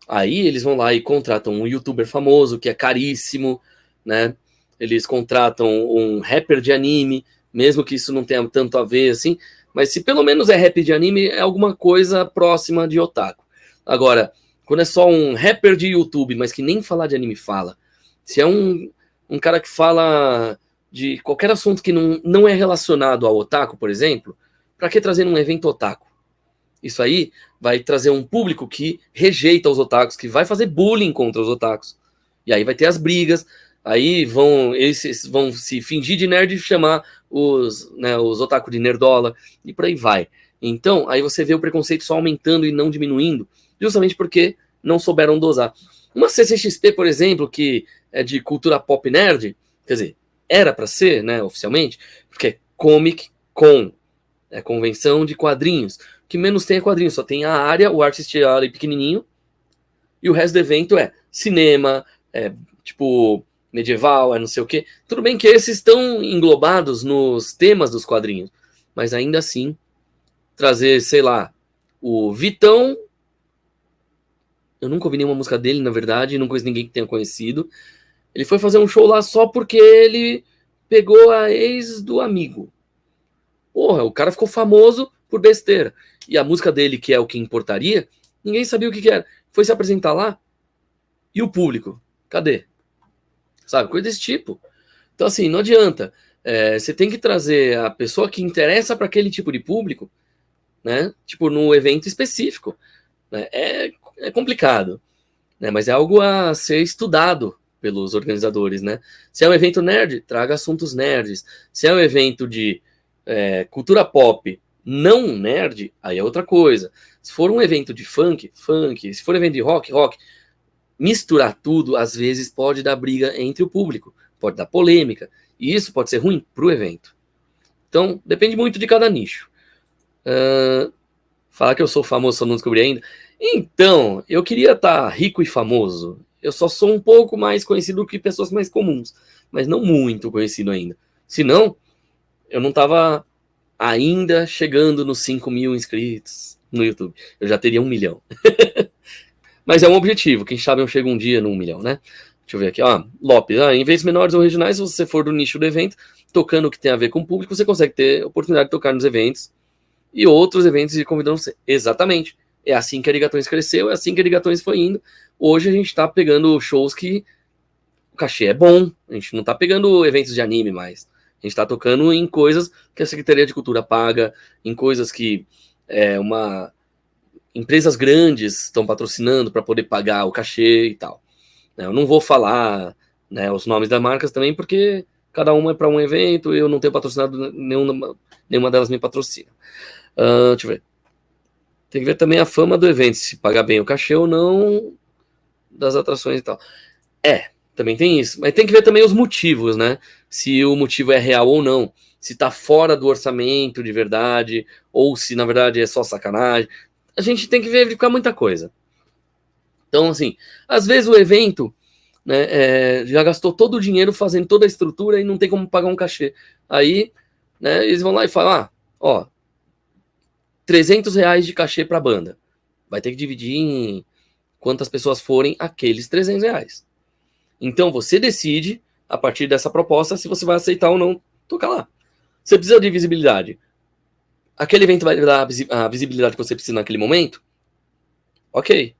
aí eles vão lá e contratam um youtuber famoso, que é caríssimo, né? Eles contratam um rapper de anime, mesmo que isso não tenha tanto a ver, assim, mas se pelo menos é rap de anime, é alguma coisa próxima de otaku. Agora, quando é só um rapper de YouTube, mas que nem falar de anime fala, se é um cara que fala de qualquer assunto que não é relacionado ao otaku, por exemplo, para que trazer um evento otaku? Isso aí vai trazer um público que rejeita os otakus, que vai fazer bullying contra os otakus. E aí vai ter as brigas, aí eles vão se fingir de nerd e chamar os otaku de nerdola, e por aí vai. Então, aí você vê o preconceito só aumentando e não diminuindo, justamente porque não souberam dosar. Uma CCXP, por exemplo, que é de cultura pop nerd, quer dizer, era para ser, né, oficialmente, porque é Comic Con, é convenção de quadrinhos. O que menos tem é quadrinhos, só tem a área, o Artist Alley pequenininho, e o resto do evento é cinema, tipo medieval, não sei o quê. Tudo bem que esses estão englobados nos temas dos quadrinhos, mas ainda assim, trazer, sei lá, o Vitão. Eu nunca ouvi nenhuma música dele, na verdade, não conheço ninguém que tenha conhecido. Ele foi fazer um show lá só porque ele pegou a ex do amigo. Porra, o cara ficou famoso por besteira. E a música dele, que é o que importaria, ninguém sabia o que era. Foi se apresentar lá e o público? Cadê? Sabe, coisa desse tipo. Então, assim, não adianta. Você tem que trazer a pessoa que interessa para aquele tipo de público, né? Tipo, no evento específico. Né? É complicado, né? Mas é algo a ser estudado pelos organizadores, né? Se é um evento nerd, traga assuntos nerds. Se é um evento de cultura pop não nerd, aí é outra coisa. Se for um evento de funk, funk. Se for um evento de rock, rock. Misturar tudo, às vezes, pode dar briga entre o público, pode dar polêmica, e isso pode ser ruim para o evento. Então, depende muito de cada nicho. Falar que eu sou famoso só não descobri ainda. Então, eu queria estar rico e famoso. Eu só sou um pouco mais conhecido que pessoas mais comuns, mas não muito conhecido ainda. Senão, eu não estava ainda chegando nos 5 mil inscritos no YouTube. Eu já teria 1 milhão. Mas é um objetivo, quem sabe eu chego um dia no 1 milhão, né? Deixa eu ver aqui, Lopes, em eventos menores ou regionais, se você for do nicho do evento, tocando o que tem a ver com o público, você consegue ter oportunidade de tocar nos eventos e outros eventos e convidando você. Exatamente. É assim que a Arigatões cresceu, é assim que a Arigatões foi indo. Hoje a gente tá pegando shows que o cachê é bom, a gente não tá pegando eventos de anime mais. A gente tá tocando em coisas que a Secretaria de Cultura paga, em coisas que empresas grandes estão patrocinando para poder pagar o cachê e tal. Eu não vou falar, né, os nomes das marcas também, porque cada uma é para um evento, eu não tenho patrocinado, nenhuma delas me patrocina. Deixa eu ver. Tem que ver também a fama do evento, se pagar bem o cachê ou não, das atrações e tal. Também tem isso. Mas tem que ver também os motivos, né? Se o motivo é real ou não. Se tá fora do orçamento de verdade, ou se na verdade é só sacanagem. A gente tem que verificar muita coisa. Então, assim, às vezes o evento, né, já gastou todo o dinheiro fazendo toda a estrutura e não tem como pagar um cachê. Aí, né, eles vão lá e falam, R$300 de cachê para a banda. Vai ter que dividir em quantas pessoas forem aqueles R$300. Então, você decide, a partir dessa proposta, se você vai aceitar ou não tocar lá. Você precisa de visibilidade. Aquele evento vai dar a visibilidade que você precisa naquele momento? Ok.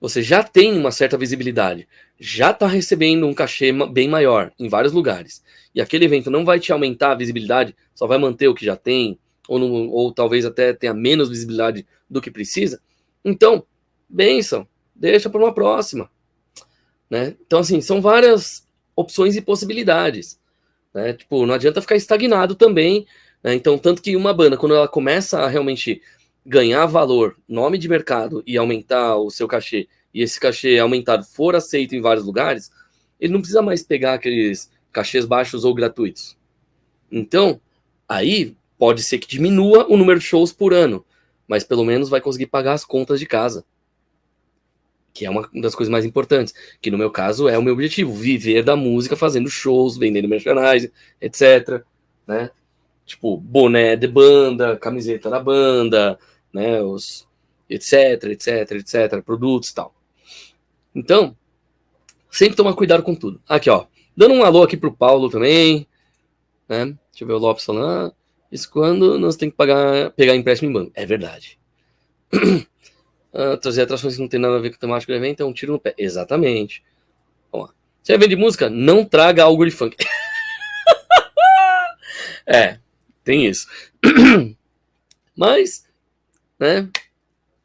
Você já tem uma certa visibilidade. Já está recebendo um cachê bem maior em vários lugares. E aquele evento não vai te aumentar a visibilidade, só vai manter o que já tem, ou talvez até tenha menos visibilidade do que precisa. Então, benção, deixa para uma próxima. Né? Então, assim, são várias opções e possibilidades. né? Tipo, não adianta ficar estagnado também, né? Então, tanto que uma banda, quando ela começa a realmente ganhar valor, nome de mercado e aumentar o seu cachê, e esse cachê aumentado for aceito em vários lugares, ele não precisa mais pegar aqueles cachês baixos ou gratuitos. Então, aí pode ser que diminua o número de shows por ano, mas pelo menos vai conseguir pagar as contas de casa, que é uma das coisas mais importantes, que no meu caso é o meu objetivo, viver da música fazendo shows, vendendo merchandising, etc, né? Tipo, boné de banda, camiseta da banda, né, os etc, etc, etc, produtos e tal. Então, sempre tomar cuidado com tudo. Aqui, ó, dando um alô aqui pro Paulo também, né? Deixa eu ver o Lopes falando, isso quando nós tem que pegar empréstimo em banco. É verdade. Trazer atrações que não tem nada a ver com o temático do evento é um tiro no pé. Exatamente. Vamos lá. Você vende música? Não traga algo de funk. Tem isso. Mas, né?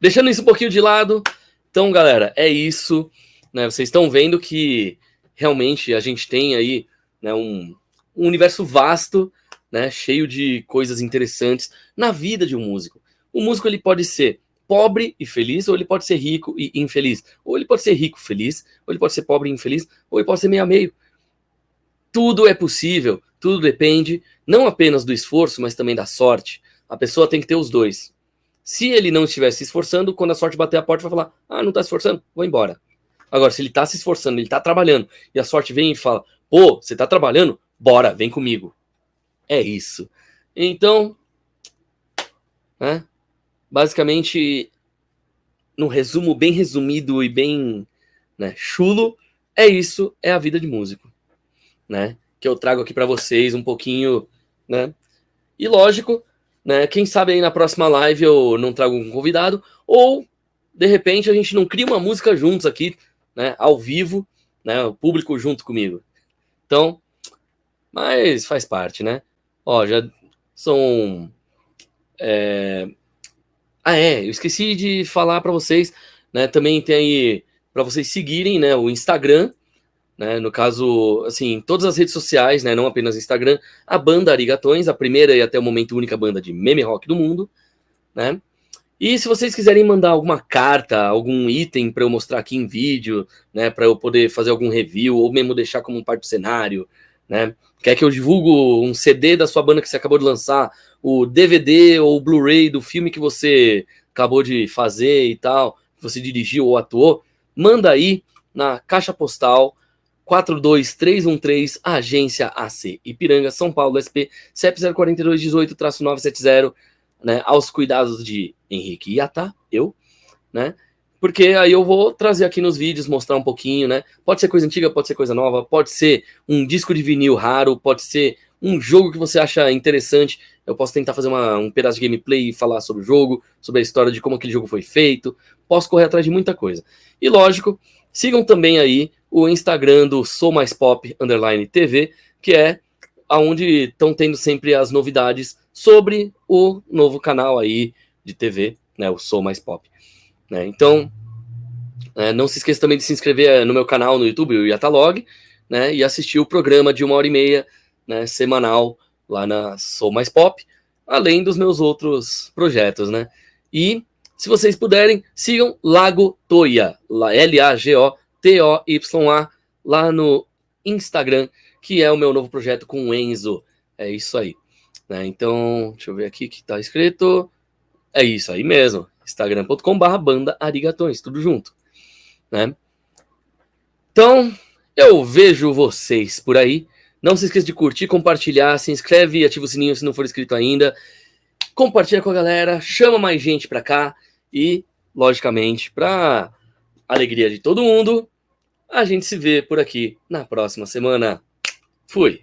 Deixando isso um pouquinho de lado. Então, galera, é isso. Né? Vocês estão vendo que realmente a gente tem aí, né, um universo vasto, né, cheio de coisas interessantes na vida de um músico. O músico ele pode ser pobre e feliz, ou ele pode ser rico e infeliz. Ou ele pode ser rico feliz, ou ele pode ser pobre e infeliz, ou ele pode ser meio a meio. Tudo é possível, tudo depende não apenas do esforço, mas também da sorte. A pessoa tem que ter os dois. Se ele não estiver se esforçando, quando a sorte bater a porta, vai falar: ah, não está se esforçando? Vou embora. Agora, se ele está se esforçando, ele está trabalhando, e a sorte vem e fala: pô, você está trabalhando? Bora, vem comigo. É isso. Então, né, basicamente, num resumo bem resumido e bem, né, chulo, é isso, é a vida de músico, né? Que eu trago aqui para vocês um pouquinho, né? E lógico, né? Quem sabe aí na próxima live eu não trago um convidado, ou de repente a gente não cria uma música juntos aqui, né? Ao vivo, né? O público junto comigo. Então, mas faz parte, né? Ó, já são. Eu esqueci de falar para vocês, né? Também tem aí para vocês seguirem, né? O Instagram. Né, no caso, assim, todas as redes sociais, né, não apenas Instagram, a banda Arigatões, a primeira e até o momento única banda de meme rock do mundo, né? E se vocês quiserem mandar alguma carta, algum item para eu mostrar aqui em vídeo, né, para eu poder fazer algum review ou mesmo deixar como um parte do cenário, né? Quer que eu divulgo um CD da sua banda que você acabou de lançar, o DVD ou o Blu-ray do filme que você acabou de fazer e tal, que você dirigiu ou atuou, manda aí na caixa postal 42313, Agência AC, Ipiranga, São Paulo, SP, CEP 04218-970, né, aos cuidados de Henrique Iatá, eu, né, porque aí eu vou trazer aqui nos vídeos, mostrar um pouquinho, né, pode ser coisa antiga, pode ser coisa nova, pode ser um disco de vinil raro, pode ser um jogo que você acha interessante, eu posso tentar fazer um pedaço de gameplay e falar sobre o jogo, sobre a história de como aquele jogo foi feito, posso correr atrás de muita coisa. E lógico, sigam também aí o Instagram do Sou Mais Pop _TV, que é onde estão tendo sempre as novidades sobre o novo canal aí de TV, né, o Sou Mais Pop. Né? Então, não se esqueça também de se inscrever no meu canal no YouTube, o Yatalog, né, e assistir o programa de 1h30, né, semanal, lá na Sou Mais Pop, além dos meus outros projetos, né? E, se vocês puderem, sigam Lago Toya, LAGOTOYA, lá no Instagram, que é o meu novo projeto com o Enzo. É isso aí. Né? Então, deixa eu ver aqui o que tá escrito. É isso aí mesmo. Instagram.com/banda Arigatões, tudo junto. Né? Então, eu vejo vocês por aí. Não se esqueça de curtir, compartilhar, se inscreve e ativa o sininho se não for inscrito ainda. Compartilha com a galera, chama mais gente pra cá e, logicamente, pra alegria de todo mundo, a gente se vê por aqui na próxima semana. Fui!